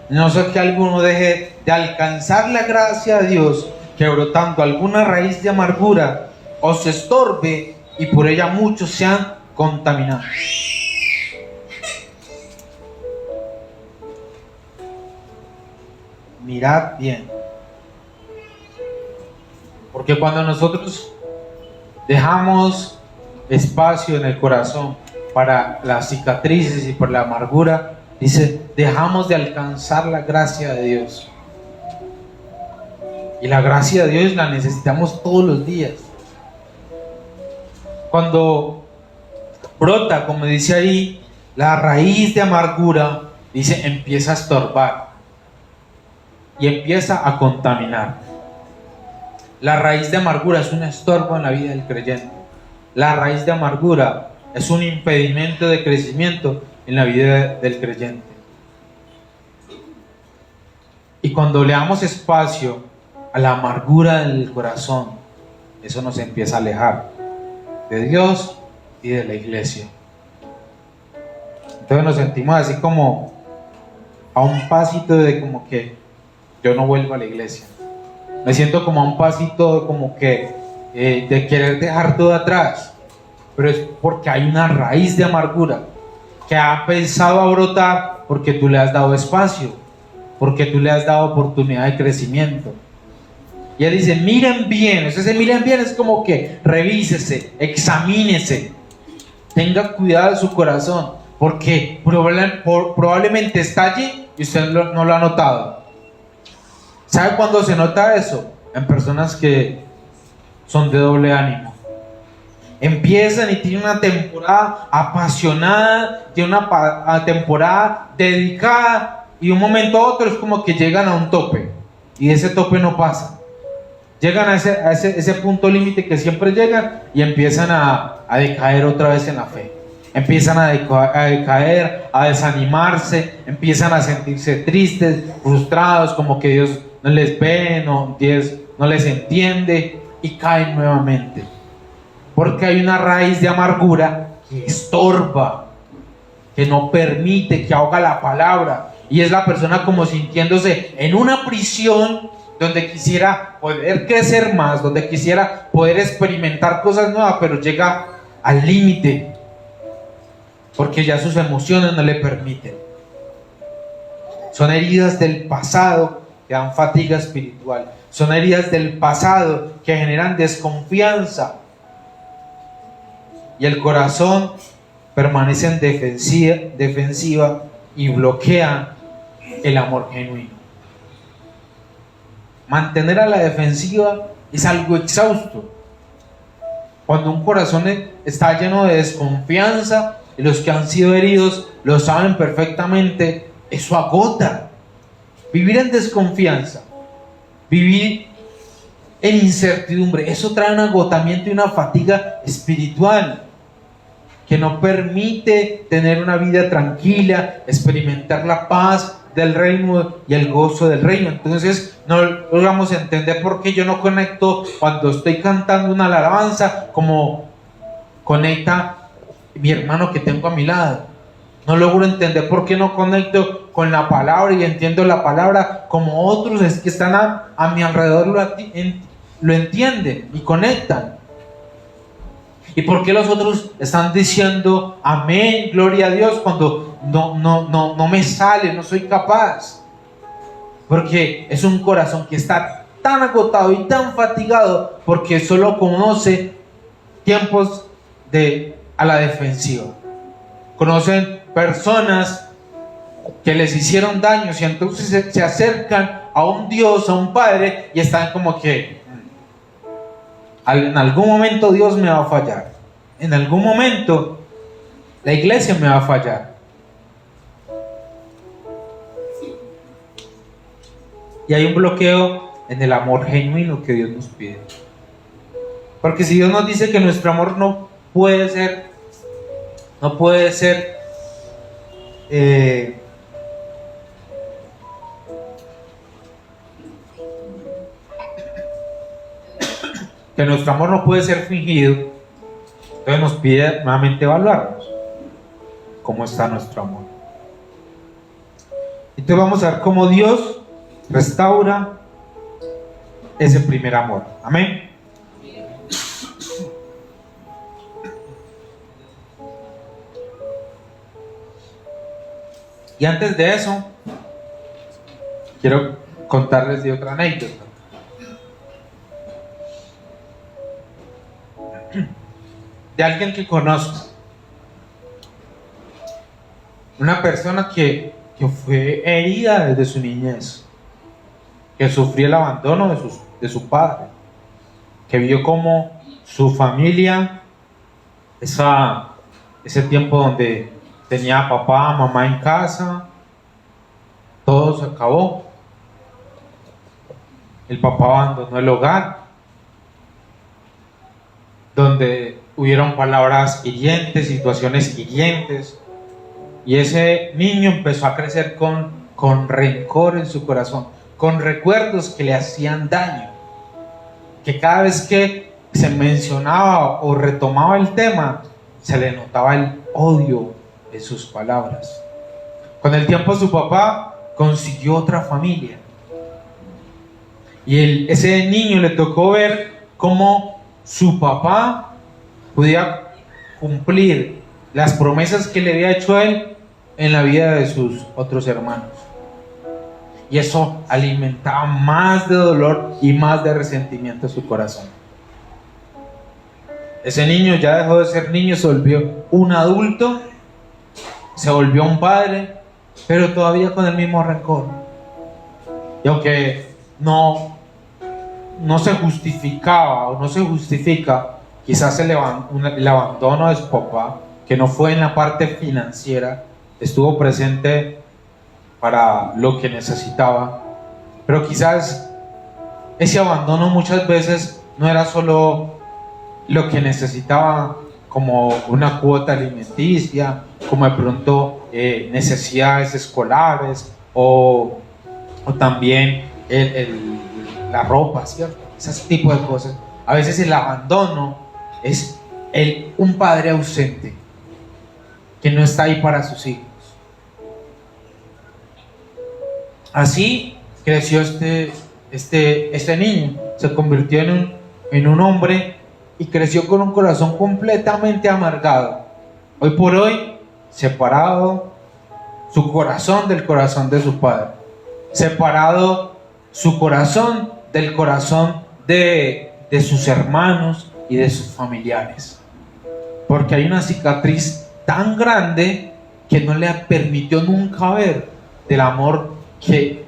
no sea que alguno deje de alcanzar la gracia de Dios, que brotando alguna raíz de amargura os estorbe y por ella muchos sean contaminados. Mirad bien. Porque cuando nosotros dejamos espacio en el corazón para las cicatrices y por la amargura, dice, dejamos de alcanzar la gracia de Dios. Y la gracia de Dios la necesitamos todos los días. Cuando brota, como dice ahí, la raíz de amargura, dice, empieza a estorbar y empieza a contaminar. La raíz de amargura es un estorbo en la vida del creyente. La raíz de amargura es un impedimento de crecimiento en la vida del creyente. Y cuando le damos espacio a la amargura del corazón, eso nos empieza a alejar de Dios y de la iglesia. Entonces nos sentimos así como a un pasito de como que yo no vuelvo a la iglesia. Me siento como a un pasito como que de querer dejar todo atrás, pero es porque hay una raíz de amargura que ha pensado a brotar porque tú le has dado espacio, porque tú le has dado oportunidad de crecimiento. Y él dice, miren bien. Ese miren bien es como que revísese, examínese, tenga cuidado de su corazón, porque probablemente estalle y usted no lo ha notado. ¿Sabe cuándo se nota eso? En personas que son de doble ánimo. Empiezan y tienen una temporada apasionada, tienen una temporada dedicada, y de un momento a otro es como que llegan a un tope, y ese tope no pasa. Llegan a ese punto límite que siempre llegan y empiezan a decaer otra vez en la fe. Empiezan a decaer, a desanimarse, empiezan a sentirse tristes, frustrados, como que Dios no les ve, Dios no les entiende, y caen nuevamente. Porque hay una raíz de amargura que estorba, que no permite, que ahoga la palabra, y es la persona como sintiéndose en una prisión donde quisiera poder crecer más, donde quisiera poder experimentar cosas nuevas, pero llega al límite. porque ya sus emociones no le permiten. Son heridas del pasado que dan fatiga espiritual. Son heridas del pasado que generan desconfianza. Y el corazón permanece en defensiva y bloquea el amor genuino. Mantener a la defensiva es algo exhausto. Cuando un corazón está lleno de desconfianza, y los que han sido heridos lo saben perfectamente, eso agota. Vivir en desconfianza, vivir en incertidumbre, eso trae un agotamiento y una fatiga espiritual que no permite tener una vida tranquila, experimentar la paz del reino y el gozo del reino. Entonces no logramos entender por qué yo no conecto cuando estoy cantando una alabanza como conecta mi hermano que tengo a mi lado. No logro entender por qué no conecto con la palabra y entiendo la palabra como otros que están a mi alrededor lo entienden y conectan. ¿Y por qué los otros están diciendo amén, gloria a Dios, cuando no me sale, no soy capaz? Porque es un corazón que está tan agotado y tan fatigado porque solo conoce tiempos a la defensiva. Conocen personas que les hicieron daños y entonces se acercan a un Dios, a un Padre, y están como que en algún momento Dios me va a fallar, en algún momento la iglesia me va a fallar. Y hay un bloqueo en el amor genuino que Dios nos pide. Porque si Dios nos dice que nuestro amor no puede ser que nuestro amor no puede ser fingido, entonces nos pide nuevamente evaluarnos cómo está nuestro amor. Entonces vamos a ver cómo Dios restaura ese primer amor. Amén. Y antes de eso, quiero contarles de otra anécdota. De alguien que conozco. Una persona que fue herida desde su niñez, que sufrió el abandono de su padre, que vio como su familia, ese tiempo donde tenía papá, mamá en casa, todo se acabó. El papá abandonó el hogar, donde hubieron palabras hirientes, situaciones hirientes, y ese niño empezó a crecer con rencor en su corazón, con recuerdos que le hacían daño, que cada vez que se mencionaba o retomaba el tema, se le notaba el odio en sus palabras. Con el tiempo su papá consiguió otra familia, y ese niño le tocó ver cómo su papá podía cumplir las promesas que le había hecho a él en la vida de sus otros hermanos, y eso alimentaba más de dolor y más de resentimiento en su corazón. Ese niño ya dejó de ser niño, se volvió un adulto, se volvió un padre, pero todavía con el mismo rencor. Y aunque no se justificaba o no se justifica quizás el abandono de su papá, que no fue en la parte financiera, estuvo presente para lo que necesitaba, pero quizás ese abandono muchas veces no era solo lo que necesitaba, como una cuota alimenticia, como de pronto necesidades escolares o también la ropa, ¿cierto? Ese tipo de cosas. A veces el abandono es un padre ausente que no está ahí para sus hijos. Así creció este niño, se convirtió en un hombre y creció con un corazón completamente amargado. Hoy por hoy separado su corazón del corazón de su padre, separado su corazón del corazón de sus hermanos y de sus familiares, porque hay una cicatriz tan grande que no le permitió nunca ver del amor que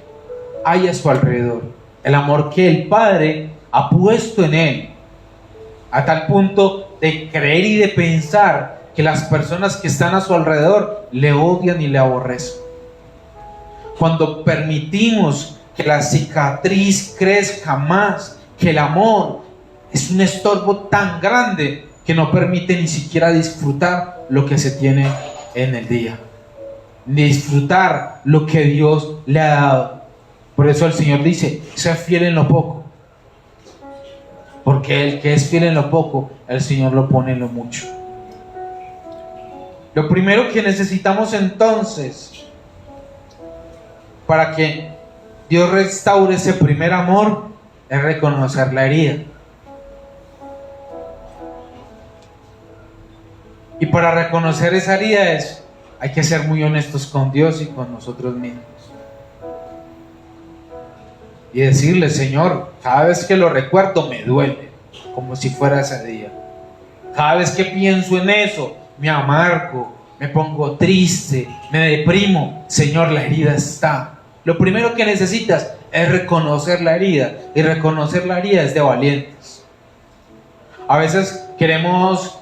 hay a su alrededor, el amor que el Padre ha puesto en él, a tal punto de creer y de pensar que las personas que están a su alrededor le odian y le aborrecen. Cuando permitimos que la cicatriz crezca más, que el amor es un estorbo tan grande que no permite ni siquiera disfrutar lo que se tiene en el día, ni disfrutar lo que Dios le ha dado. Por eso el Señor dice: sé fiel en lo poco, porque el que es fiel en lo poco, el Señor lo pone en lo mucho. Lo primero que necesitamos entonces para que Dios restaure ese primer amor es reconocer la herida. Y para reconocer esa herida hay que ser muy honestos con Dios y con nosotros mismos. Y decirle: Señor, cada vez que lo recuerdo me duele, como si fuera ese día. Cada vez que pienso en eso, me amargo, me pongo triste, me deprimo. Señor, la herida está. Lo primero que necesitas es reconocer la herida. Y reconocer la herida es de valientes. A veces queremos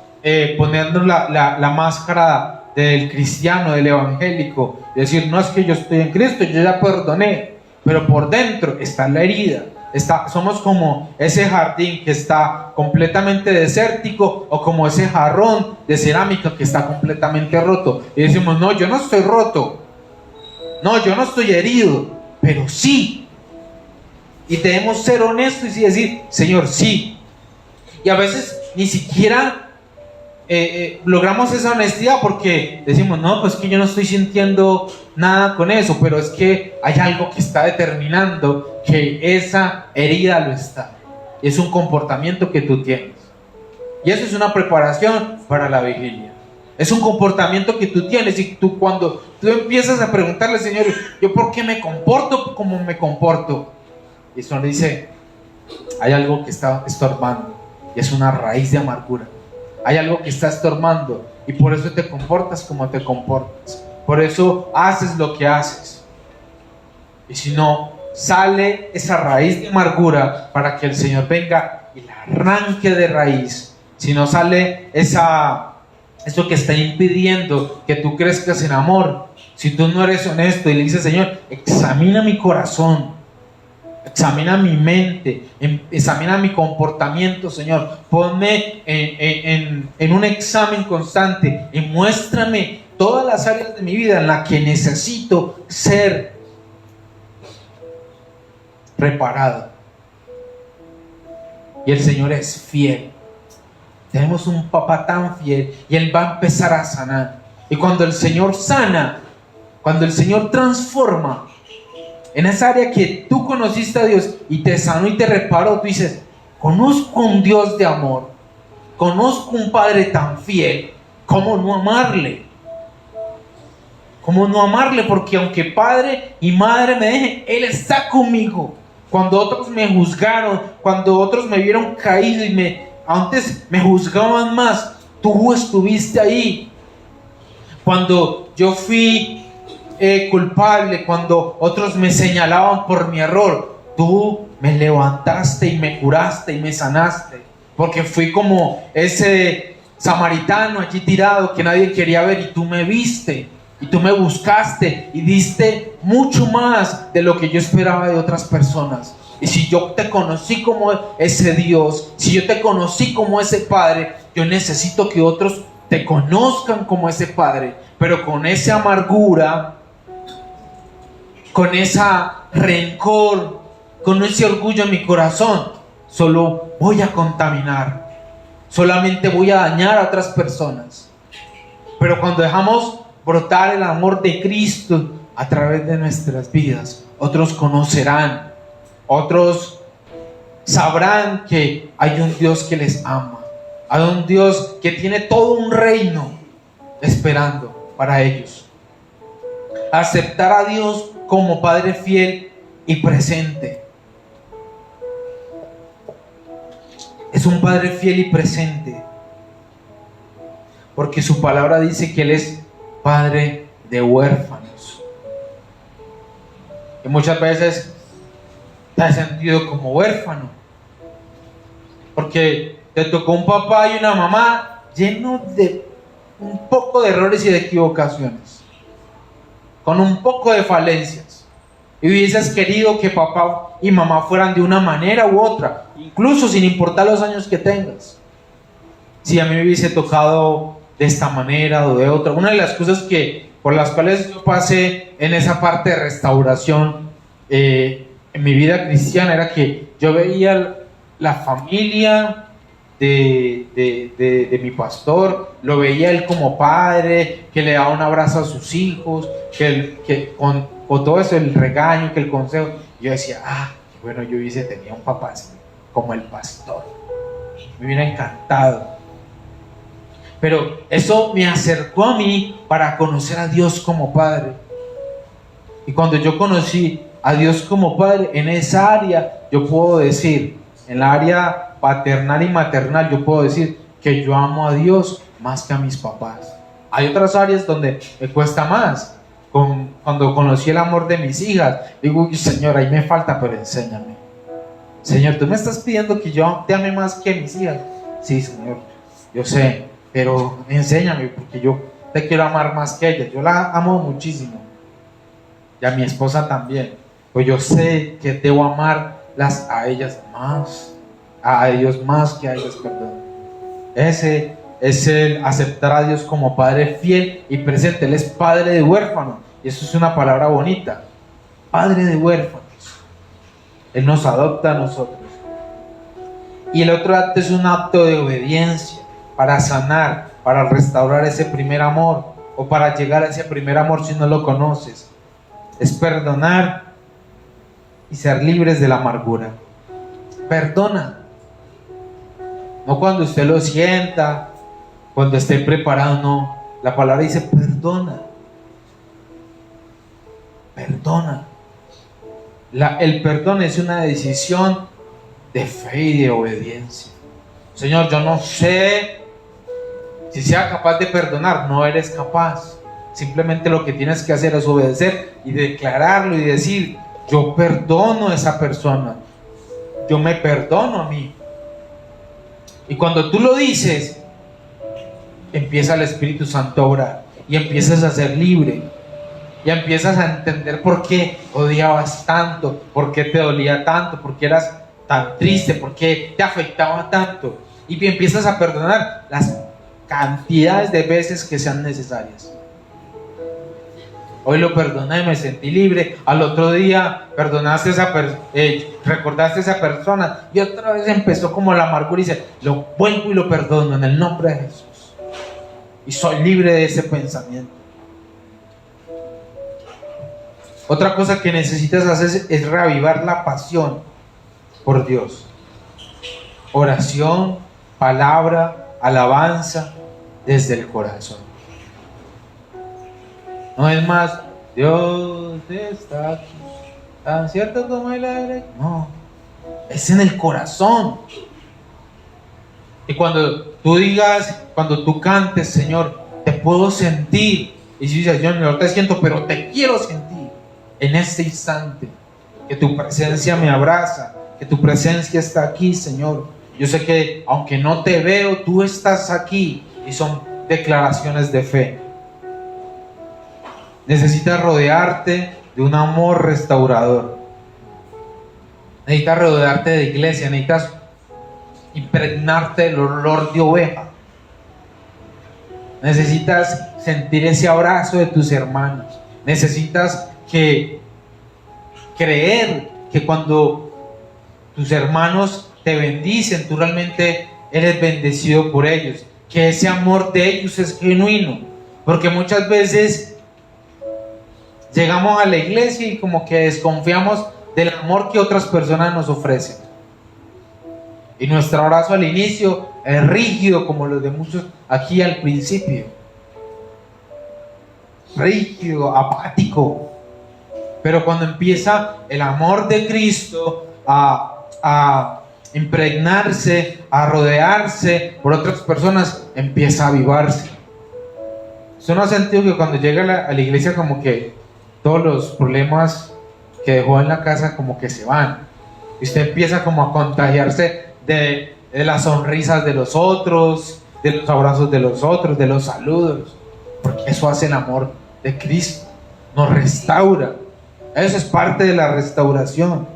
ponernos la máscara del cristiano, del evangélico, y decir: no, es que yo estoy en Cristo, yo ya perdoné. Pero por dentro está la herida. Somos como ese jardín que está completamente desértico, o como ese jarrón de cerámica que está completamente roto. Y decimos: no, yo no estoy roto, no, yo no estoy herido, pero sí. Y debemos ser honestos y decir: Señor, sí. Y a veces ni siquiera logramos esa honestidad, porque decimos: no, pues que yo no estoy sintiendo nada con eso, pero es que hay algo que está determinando que esa herida lo está. Y es un comportamiento que tú tienes. Y eso es una preparación para la vigilia. Es un comportamiento que tú tienes, y tú, cuando tú empiezas a preguntarle: Señor, ¿yo por qué me comporto como me comporto? Y el Señor dice: hay algo que está estorbando, y es una raíz de amargura. Hay algo que está estorbando, y por eso te comportas como te comportas. Por eso haces lo que haces. Y si no sale esa raíz de amargura, para que el Señor venga y la arranque de raíz. Si no sale eso que está impidiendo que tú crezcas en amor, si tú no eres honesto y le dices: Señor, examina mi corazón, examina mi mente, examina mi comportamiento, Señor, ponme en un examen constante y muéstrame todas las áreas de mi vida en las que necesito ser reparado. Y el Señor es fiel. Tenemos un papá tan fiel, y Él va a empezar a sanar. Y cuando el Señor sana, cuando el Señor transforma en esa área que tú conociste a Dios y te sanó y te reparó, tú dices: conozco un Dios de amor, conozco un Padre tan fiel. ¿Cómo no amarle? ¿Cómo no amarle? Porque aunque padre y madre me dejen, Él está conmigo. Cuando otros me juzgaron, cuando otros me vieron caído y antes me juzgaban más, tú estuviste ahí. Cuando yo fui culpable, cuando otros me señalaban por mi error, tú me levantaste y me curaste y me sanaste. Porque fui como ese samaritano allí tirado que nadie quería ver, y tú me viste y tú me buscaste y diste mucho más de lo que yo esperaba de otras personas. Y si yo te conocí como ese Dios, si yo te conocí como ese Padre, yo necesito que otros te conozcan como ese Padre, pero con esa amargura, con esa rencor, con ese orgullo en mi corazón, solo voy a contaminar, solamente voy a dañar a otras personas. Pero cuando dejamos brotar el amor de Cristo a través de nuestras vidas, otros conocerán, otros sabrán que hay un Dios que les ama, hay un Dios que tiene todo un reino esperando para ellos. Aceptar a Dios como Padre fiel y presente. Es un Padre fiel y presente, porque su palabra dice que Él es Padre de huérfanos. Y muchas veces te has sentido como huérfano, porque te tocó un papá y una mamá lleno de un poco de errores y de equivocaciones, con un poco de falencias, y hubieses querido que papá y mamá fueran de una manera u otra, incluso sin importar los años que tengas. Si a mí me hubiese tocado de esta manera o de otra. Una de las cosas por las cuales yo pasé en esa parte de restauración en mi vida cristiana era que yo veía la familia de mi pastor, lo veía él como padre, que le daba un abrazo a sus hijos, que con todo eso, el regaño, que el consejo. Yo decía, bueno, yo hubiese tenido un papá así, como el pastor. Me hubiera encantado. Pero eso me acercó a mí para conocer a Dios como Padre. Y cuando yo conocí a Dios como Padre, en esa área yo puedo decir, en la área paternal y maternal, yo puedo decir que yo amo a Dios más que a mis papás. Hay otras áreas donde me cuesta más. Cuando conocí el amor de mis hijas, digo, Señor, ahí me falta, pero enséñame. Señor, tú me estás pidiendo que yo te ame más que a mis hijas. Sí, Señor, yo sé, pero enséñame, porque yo te quiero amar más que ellas. Yo la amo muchísimo, y a mi esposa también, pues yo sé que debo amarlas a ellas más, a ellos más que a ellas, perdón. Ese es el aceptar a Dios como Padre fiel y presente. Él es Padre de huérfanos, y eso es una palabra bonita, Padre de huérfanos. Él nos adopta a nosotros. Y el otro acto es un acto de obediencia, para sanar, para restaurar ese primer amor, o para llegar a ese primer amor si no lo conoces. Es perdonar y ser libres de la amargura. Perdona. No cuando usted lo sienta, cuando esté preparado, no. La palabra dice perdona. Perdona. El perdón es una decisión de fe y de obediencia. Señor, yo no sé si sea capaz de perdonar. No eres capaz. Simplemente lo que tienes que hacer es obedecer y declararlo y decir, yo perdono a esa persona, yo me perdono a mí. Y cuando tú lo dices, empieza el Espíritu Santo a obrar y empiezas a ser libre. Ya empiezas a entender por qué odiabas tanto, por qué te dolía tanto, por qué eras tan triste, por qué te afectaba tanto. Y empiezas a perdonar las cantidades de veces que sean necesarias. Hoy lo perdoné, me sentí libre. Al otro día perdonaste recordaste a esa persona, y otra vez empezó como la amargura y dice, lo vuelvo y lo perdono en el nombre de Jesús. Y soy libre de ese pensamiento. Otra cosa que necesitas hacer es reavivar la pasión por Dios. Oración, palabra, alabanza desde el corazón. No es más, Dios está aquí, tan cierto como el aire. No, es en el corazón. Y cuando tú digas, cuando tú cantes, Señor, te puedo sentir. Y si dices, yo no te siento, pero te quiero sentir. En este instante, que tu presencia me abraza, que tu presencia está aquí, Señor. Yo sé que aunque no te veo, tú estás aquí, y son declaraciones de fe. Necesitas rodearte de un amor restaurador. Necesitas rodearte de iglesia, necesitas impregnarte del olor de oveja. Necesitas sentir ese abrazo de tus hermanos. Necesitas creer que cuando tus hermanos te bendicen, tú realmente eres bendecido por ellos, que ese amor de ellos es genuino, porque muchas veces llegamos a la iglesia y como que desconfiamos del amor que otras personas nos ofrecen, y nuestro abrazo al inicio es rígido como los de muchos aquí al principio. rígido, apático. Pero cuando empieza el amor de Cristo a impregnarse, a rodearse por otras personas, empieza a avivarse. ¿Usted no ha sentido que cuando llega a la iglesia como que todos los problemas que dejó en la casa como que se van? Y usted empieza como a contagiarse de las sonrisas de los otros, de los abrazos de los otros, de los saludos, porque eso hace el amor de Cristo, nos restaura. Eso es parte de la restauración.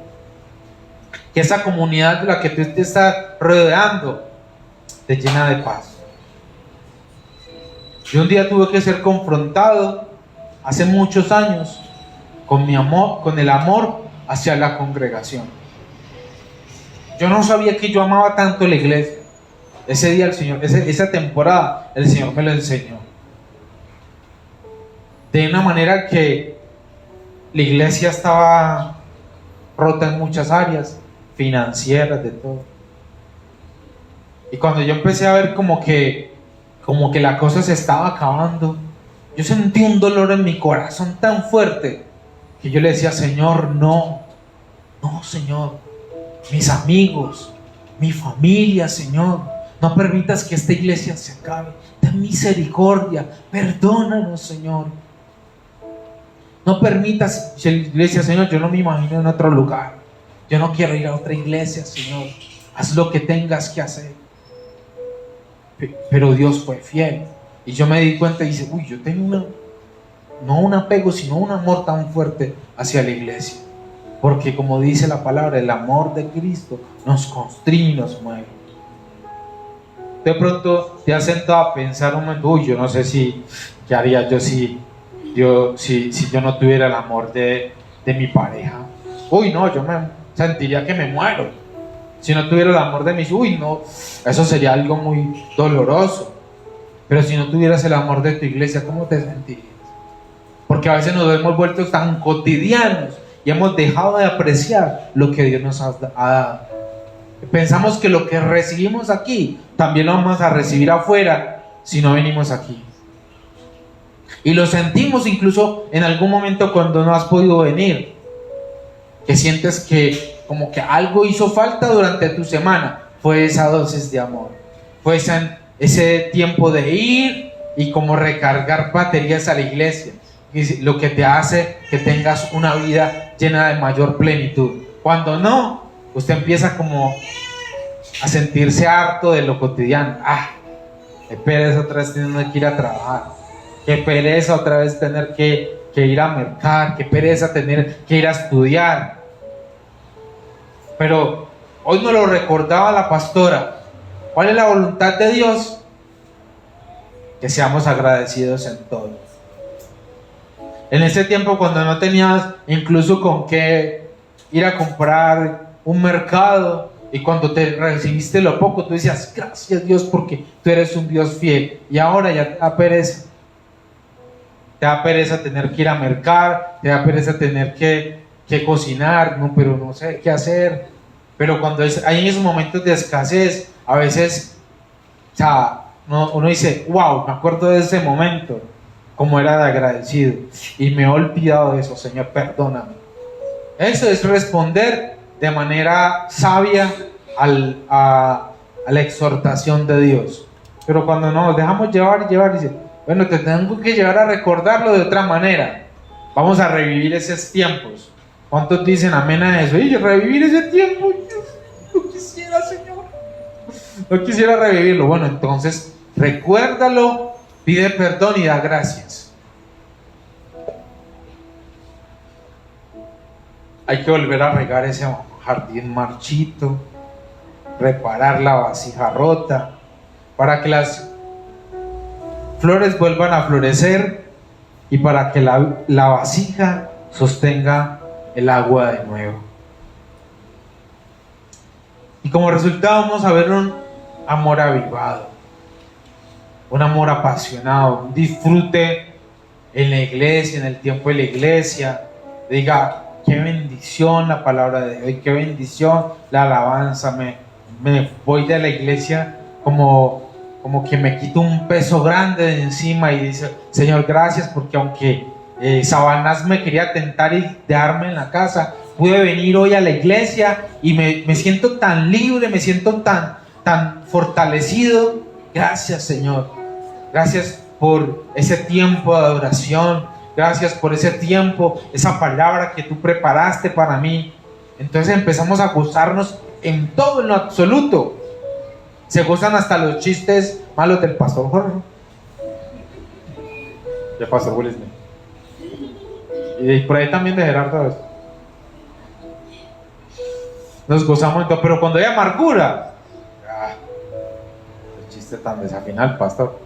Que esa comunidad de la que tú te estás rodeando te llena de paz. Yo un día tuve que ser confrontado hace muchos años con mi amor, con el amor hacia la congregación. Yo no sabía que yo amaba tanto la iglesia. Ese día el Señor, esa temporada, el Señor me lo enseñó. De una manera que la iglesia estaba rota en muchas áreas, financieras, de todo. Y cuando yo empecé a ver como que la cosa se estaba acabando, yo sentí un dolor en mi corazón tan fuerte que yo le decía: Señor, no, Señor, mis amigos, mi familia, Señor, no permitas que esta iglesia se acabe. Ten misericordia, perdónanos, Señor. No permitas, iglesia, Señor, yo no me imagino en otro lugar. Yo no quiero ir a otra iglesia, Señor. Haz lo que tengas que hacer. Pero Dios fue fiel. Y yo me di cuenta y dice: uy, yo tengo no un apego, sino un amor tan fuerte hacia la iglesia. Porque como dice la palabra, el amor de Cristo nos constriñe y nos mueve. De pronto te has sentado a pensar un momento: uy, yo no sé qué haría yo si yo no tuviera el amor de mi pareja. Uy, no, yo me sentiría que me muero si no tuviera el amor de mis. Uy, no, eso sería algo muy doloroso. Pero si no tuvieras el amor de tu iglesia, ¿cómo te sentirías? Porque a veces nos hemos vuelto tan cotidianos y hemos dejado de apreciar lo que Dios nos ha dado. Pensamos que lo que recibimos aquí también lo vamos a recibir afuera si no venimos aquí. Y lo sentimos incluso en algún momento cuando no has podido venir, que sientes que como que algo hizo falta durante tu semana. Fue esa dosis de amor, fue ese tiempo de ir y como recargar baterías a la iglesia, lo que te hace que tengas una vida llena de mayor plenitud. Cuando no, usted empieza como a sentirse harto de lo cotidiano. Qué pereza otra vez tener que ir a trabajar, qué pereza otra vez tener que ir a mercar, qué pereza tener que ir a estudiar. Pero hoy nos lo recordaba la pastora. ¿Cuál es la voluntad de Dios? Que seamos agradecidos en todo. En ese tiempo, cuando no tenías incluso con qué ir a comprar un mercado, y cuando te recibiste lo poco, tú decías: gracias, Dios, porque tú eres un Dios fiel. Y ahora ya te da pereza. Te da pereza tener que ir a mercar, te da pereza tener que cocinar, no, pero no sé qué hacer. Pero cuando hay esos momentos de escasez, a veces, o sea, uno dice: wow, me acuerdo de ese momento, como era de agradecido, y me he olvidado de eso. Señor, perdóname. Eso es responder de manera sabia a la exhortación de Dios. Pero cuando nos dejamos llevar, dice: bueno, te tengo que llevar a recordarlo de otra manera. Vamos a revivir esos tiempos. ¿Cuántos dicen amén a eso? Y revivir ese tiempo, yo no quisiera, Señor. No quisiera revivirlo. Bueno, entonces recuérdalo, pide perdón y da gracias. Hay que volver a regar ese jardín marchito, reparar la vasija rota, para que las flores vuelvan a florecer y para que la vasija sostenga el agua de nuevo. Y como resultado vamos a ver un amor avivado, un amor apasionado, un disfrute en la iglesia, en el tiempo de la iglesia. Diga: qué bendición la palabra de hoy, qué bendición la alabanza. Me voy de la iglesia como como que me quito un peso grande de encima y dice, Señor, gracias, porque aunque Sabanás me quería tentar y dejarme en la casa, pude venir hoy a la iglesia y me siento tan libre, me siento tan fortalecido. Gracias, Señor. Gracias por ese tiempo de adoración. Gracias por ese tiempo, esa palabra que tú preparaste para mí. Entonces empezamos a gozarnos en todo, en lo absoluto. Se gozan hasta los chistes malos del pastor Jorge. De pastor Will Smith. Y por ahí también de Gerardo. Nos gozamos en todo, pero cuando hay amargura, el chiste tan desafinado, pastor.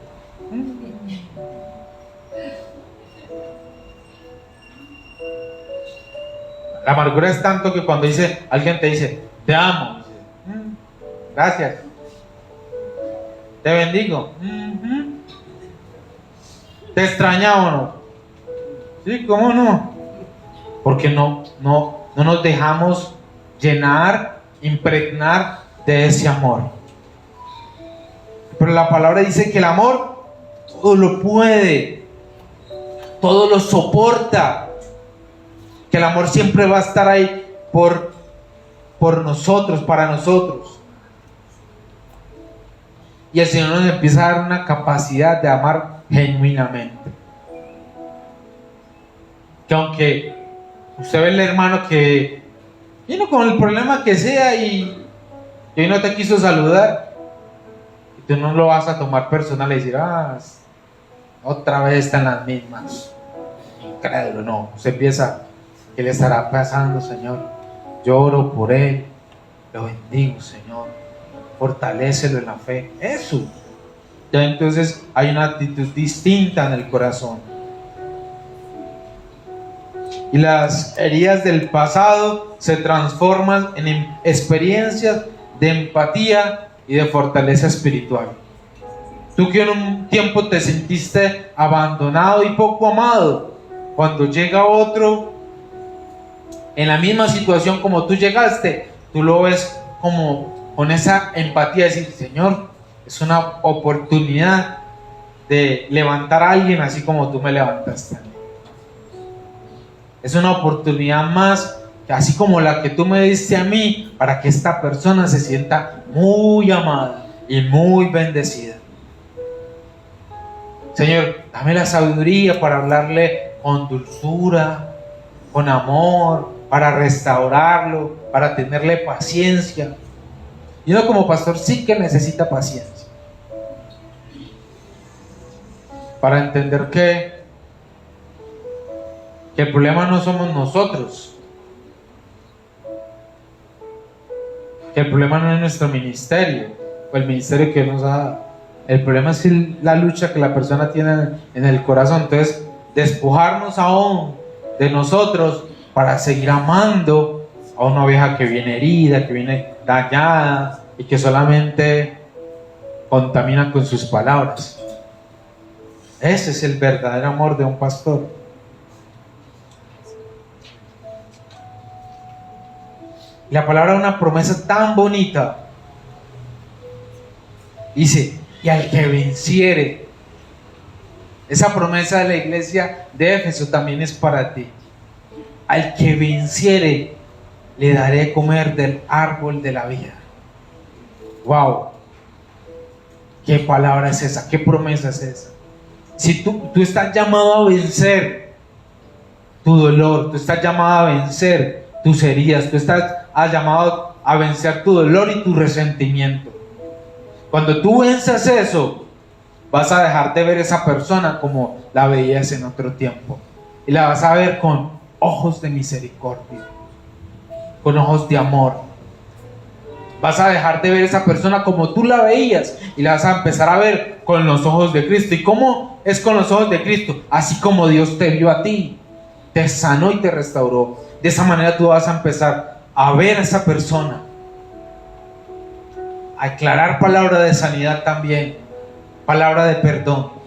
La amargura es tanto que cuando alguien te dice, te amo, dice, gracias, te bendigo, te extrañaba o no. Sí, ¿cómo no? Porque no nos dejamos llenar, impregnar de ese amor. Pero la palabra dice que el amor todo lo puede, todo lo soporta, que el amor siempre va a estar ahí por nosotros, para nosotros. Y el Señor nos empieza a dar una capacidad de amar genuinamente. Que aunque usted ve el hermano que vino con el problema que sea y hoy no te quiso saludar, y tú no lo vas a tomar personal y decir, otra vez están las mismas. Incrédulo, no. Usted piensa, ¿qué le estará pasando, Señor? Yo oro por él, lo bendigo, Señor, fortalécelo en la fe. Eso. Ya entonces hay una actitud distinta en el corazón. Y las heridas del pasado se transforman en experiencias de empatía y de fortaleza espiritual. Tú que en un tiempo te sentiste abandonado y poco amado, cuando llega otro en la misma situación como tú llegaste, tú lo ves como con esa empatía, decir, Señor, es una oportunidad de levantar a alguien así como tú me levantaste a mí. Es una oportunidad más, así como la que tú me diste a mí, para que esta persona se sienta muy amada y muy bendecida. Señor, dame la sabiduría para hablarle con dulzura, con amor, para restaurarlo, para tenerle paciencia. Y uno como pastor sí que necesita paciencia para entender que el problema no somos nosotros, que el problema no es nuestro ministerio o el ministerio que nos ha dado. El problema es la lucha que la persona tiene en el corazón. Entonces, despojarnos aún de nosotros para seguir amando a una oveja que viene herida, que viene dañada y que solamente contamina con sus palabras. Ese es el verdadero amor de un pastor. La palabra es una promesa tan bonita. Dice, y al que venciere. Esa promesa de la iglesia de Éfeso también es para ti. Al que venciere, le daré a comer del árbol de la vida. ¡Wow! ¿Qué palabra es esa? ¿Qué promesa es esa? Si tú estás llamado a vencer tu dolor, tú estás llamado a vencer tus heridas, tú estás llamado a vencer tu dolor y tu resentimiento. Cuando tú venzas eso, vas a dejar de ver a esa persona como la veías en otro tiempo y la vas a ver con ojos de misericordia, con ojos de amor. Vas a dejar de ver a esa persona como tú la veías y la vas a empezar a ver con los ojos de Cristo. ¿Y cómo es con los ojos de Cristo? Así como Dios te vio a ti, te sanó y te restauró. De esa manera tú vas a empezar a ver a esa persona, a declarar palabra de sanidad también, palabra de perdón.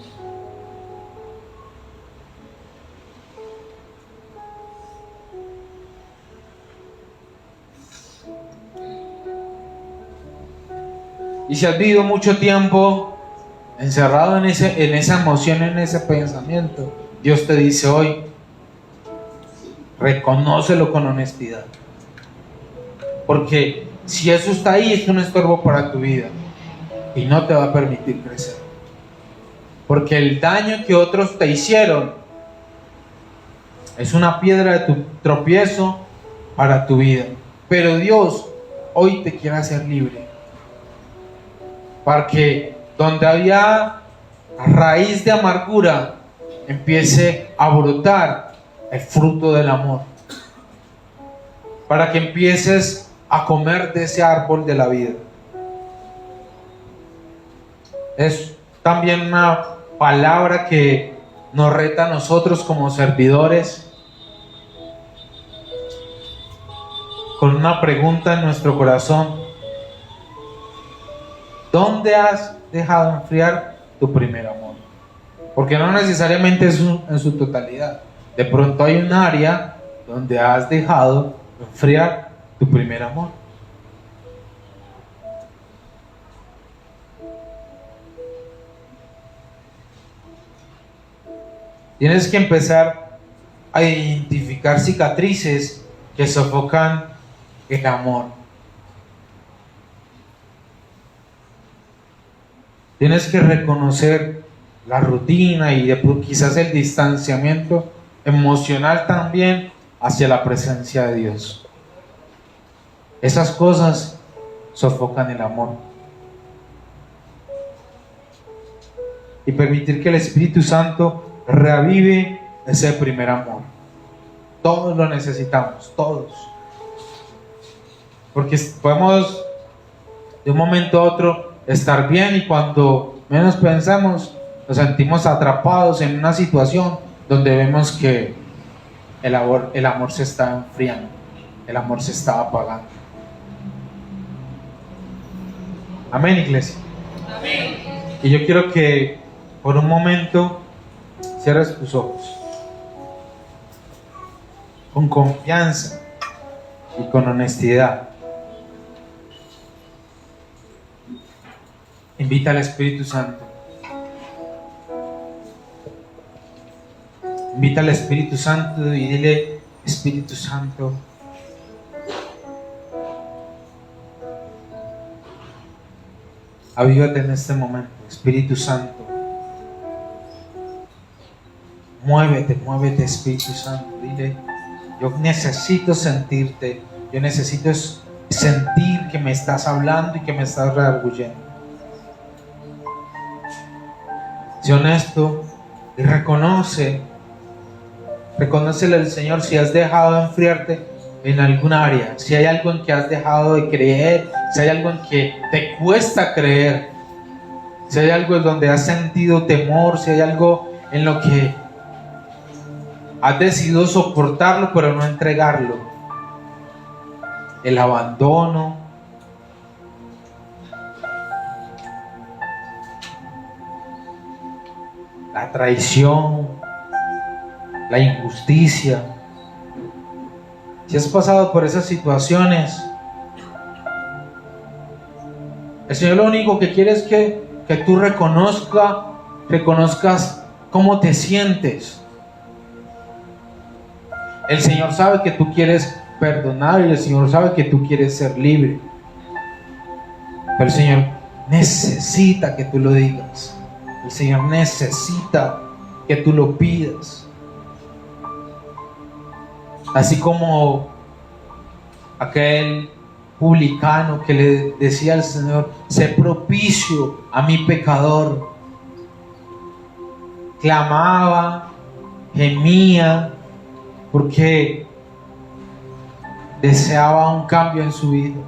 Y si has vivido mucho tiempo encerrado en esa emoción, en ese pensamiento, Dios te dice hoy, reconócelo con honestidad. Porque si eso está ahí, es un estorbo para tu vida y no te va a permitir crecer. Porque el daño que otros te hicieron es una piedra de tu tropiezo para tu vida. Pero Dios hoy te quiere hacer libre. Para que donde había raíz de amargura empiece a brotar el fruto del amor. Para que empieces a comer de ese árbol de la vida. Es también una palabra que nos reta a nosotros como servidores, con una pregunta en nuestro corazón: ¿dónde has dejado enfriar tu primer amor? Porque no necesariamente es en su totalidad. De pronto hay un área donde has dejado enfriar tu primer amor. Tienes que empezar a identificar cicatrices que sofocan el amor. Tienes que reconocer la rutina y quizás el distanciamiento emocional también hacia la presencia de Dios. Esas cosas sofocan el amor. Y permitir que el Espíritu Santo reavive ese primer amor. Todos lo necesitamos, todos. Porque podemos de un momento a otro estar bien y cuando menos pensamos nos sentimos atrapados en una situación donde vemos que el amor se está enfriando, el amor se está apagando. Amén, iglesia. Amén. Y yo quiero que por un momento cierres tus ojos con confianza y con honestidad. Invita al Espíritu Santo. Invita al Espíritu Santo y dile: Espíritu Santo, avívate en este momento. Espíritu Santo, muévete, muévete, Espíritu Santo. Dile: yo necesito sentirte, yo necesito sentir que me estás hablando y que me estás redarguyendo. Sé honesto y reconócele al Señor si has dejado de enfriarte en algún área, si hay algo en que has dejado de creer, si hay algo en que te cuesta creer, si hay algo en donde has sentido temor, si hay algo en lo que has decidido soportarlo pero no entregarlo. El abandono, la traición, la injusticia. Si has pasado por esas situaciones, el Señor lo único que quiere es que tú reconozcas cómo te sientes. El Señor sabe que tú quieres perdonar y el Señor sabe que tú quieres ser libre. Pero el Señor necesita que tú lo digas. El Señor necesita que tú lo pidas. Así como aquel publicano que le decía al Señor: sé propicio a mi pecador. Clamaba, gemía, porque deseaba un cambio en su vida.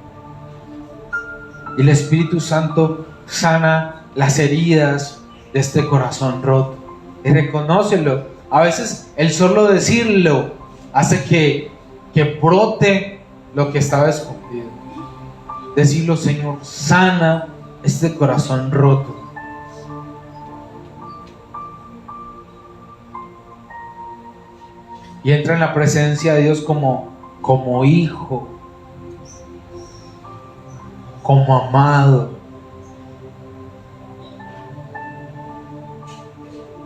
Y el Espíritu Santo sana las heridas de este corazón roto. Y reconócelo. A veces el solo decirlo hace que brote lo que estaba escondido. Decirlo: Señor, sana este corazón roto. Y entra en la presencia de Dios como hijo, como amado.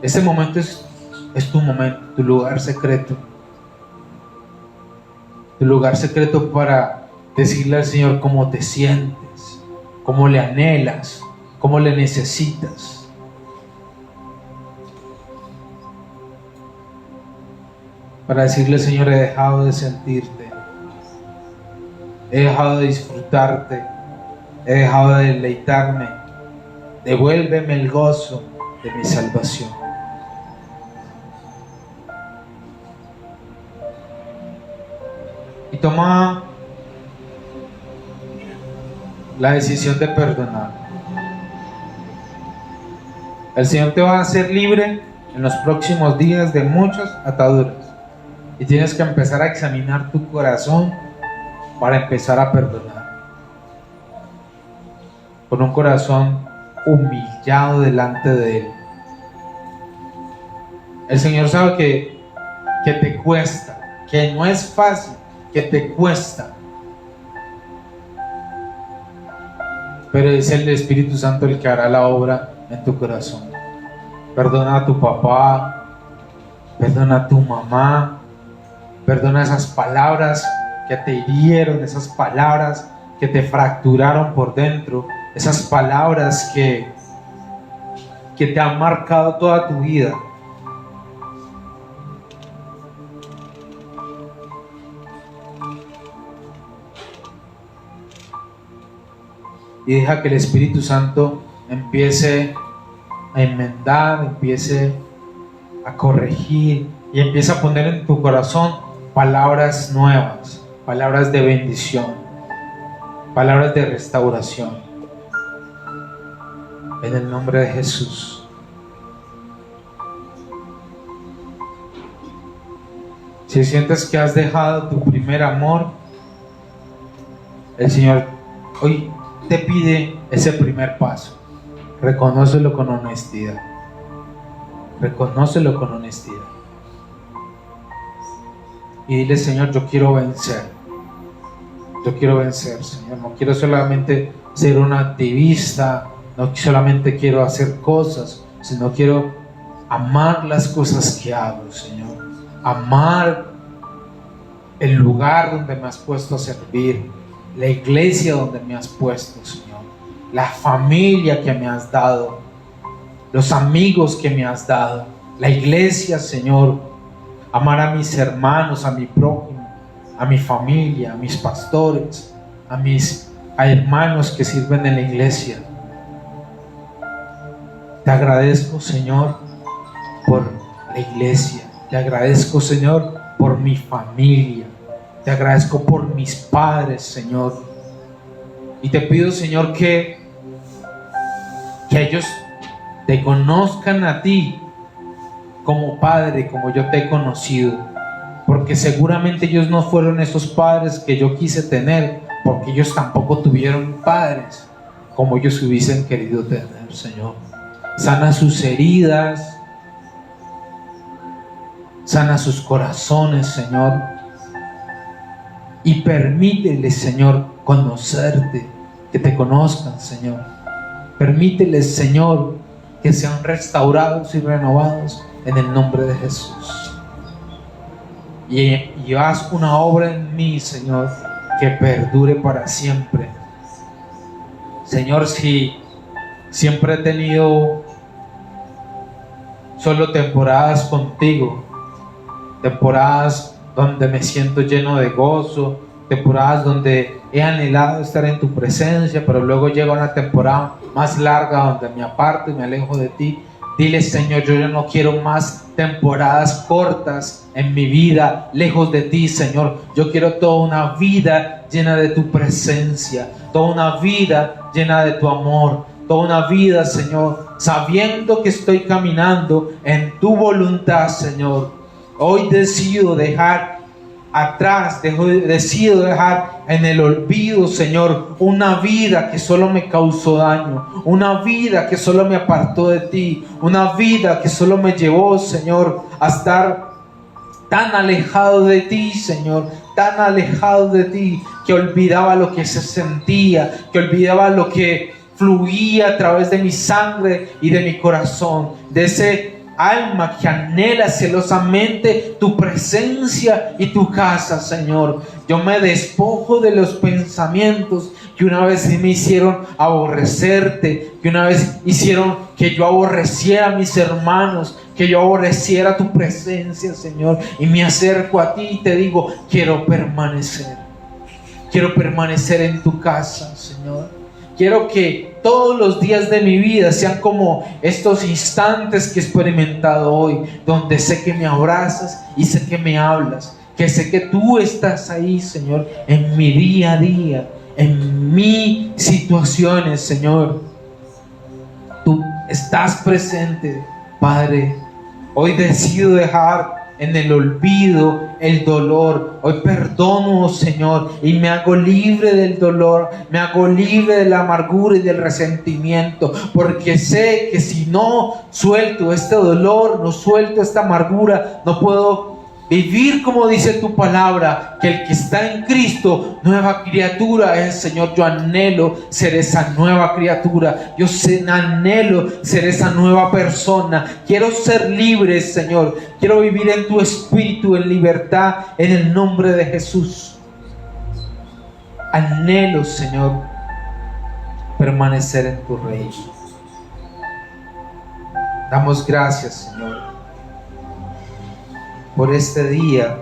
Este momento es tu momento, tu lugar secreto. Tu lugar secreto para decirle al Señor cómo te sientes, cómo le anhelas, cómo le necesitas. Para decirle, Señor, he dejado de sentirte, he dejado de disfrutarte, he dejado de deleitarme. Devuélveme el gozo de mi salvación. Y toma la decisión de perdonar. El Señor te va a hacer libre en los próximos días de muchas ataduras. Y tienes que empezar a examinar tu corazón para empezar a perdonar. Con un corazón humillado delante de Él. El Señor sabe que te cuesta, que no es fácil, que te cuesta. Pero es el Espíritu Santo el que hará la obra en tu corazón. Perdona a tu papá, perdona a tu mamá, perdona esas palabras que te hirieron, esas palabras que te fracturaron por dentro, esas palabras que te han marcado toda tu vida. Y deja que el Espíritu Santo empiece a enmendar, empiece a corregir y empiece a poner en tu corazón palabras nuevas, palabras de bendición, palabras de restauración. En el nombre de Jesús. Si sientes que has dejado tu primer amor, el Señor hoy te pide ese primer paso. Reconócelo con honestidad. Reconócelo con honestidad. Y dile, Señor, yo quiero vencer. Yo quiero vencer, Señor. No quiero solamente ser un activista. No solamente quiero hacer cosas, sino quiero amar las cosas que hago, Señor. Amar el lugar donde me has puesto a servir. La iglesia donde me has puesto, Señor. La familia que me has dado. Los amigos que me has dado. La iglesia, Señor. Amar a mis hermanos, a mi prójimo, a mi familia, a mis pastores, a hermanos que sirven en la iglesia. Te agradezco, Señor, por la iglesia. Te agradezco, Señor, por mi familia. Te agradezco por mis padres, Señor. Y te pido, Señor, que ellos te conozcan a ti como Padre, como yo te he conocido. Porque seguramente ellos no fueron esos padres que yo quise tener, porque ellos tampoco tuvieron padres como ellos hubiesen querido tener, Señor. Sana sus heridas, sana sus corazones, Señor, y permíteles, Señor, conocerte, que te conozcan, Señor. Permíteles, Señor, que sean restaurados y renovados en el nombre de Jesús. Y haz una obra en mí, Señor, que perdure para siempre. Señor, si siempre he tenido solo temporadas contigo, temporadas donde me siento lleno de gozo, temporadas donde he anhelado estar en tu presencia, pero luego llega una temporada más larga donde me aparto y me alejo de ti. Dile, Señor, yo ya no quiero más temporadas cortas en mi vida lejos de ti, Señor. Yo quiero toda una vida llena de tu presencia, toda una vida llena de tu amor, toda una vida, Señor, sabiendo que estoy caminando en tu voluntad, Señor. Hoy decido dejar atrás, decido dejar en el olvido, Señor, una vida que solo me causó daño, una vida que solo me apartó de ti, una vida que solo me llevó, Señor, a estar tan alejado de ti, Señor, tan alejado de ti, que olvidaba lo que se sentía, que olvidaba lo que fluía a través de mi sangre y de mi corazón, de ese alma que anhela celosamente tu presencia y tu casa, Señor. Yo me despojo de los pensamientos que una vez me hicieron aborrecerte, que una vez hicieron que yo aborreciera a mis hermanos, que yo aborreciera tu presencia, Señor. Y me acerco a ti y te digo, quiero permanecer en tu casa, Señor. Quiero que todos los días de mi vida sean como estos instantes que he experimentado hoy, donde sé que me abrazas y sé que me hablas, que sé que tú estás ahí, Señor, en mi día a día, en mis situaciones, Señor. Tú estás presente, Padre. Hoy decido dejar en el olvido el dolor. Hoy perdono, Señor, y me hago libre del dolor, me hago libre de la amargura y del resentimiento, porque sé que si no suelto este dolor, no suelto esta amargura, no puedo vivir como dice tu palabra, que el que está en Cristo, nueva criatura es, Señor. Yo anhelo ser esa nueva criatura, anhelo ser esa nueva persona. Quiero ser libre, Señor. Quiero vivir en tu espíritu, en libertad, en el nombre de Jesús. Anhelo, Señor, permanecer en tu reino. Damos gracias, Señor, por este día.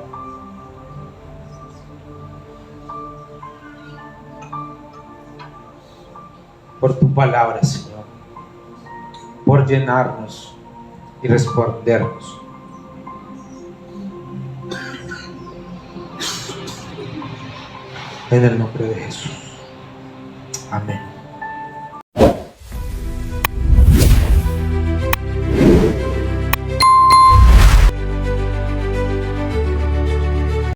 Por tu palabra, Señor. Por llenarnos y respondernos. En el nombre de Jesús. Amén.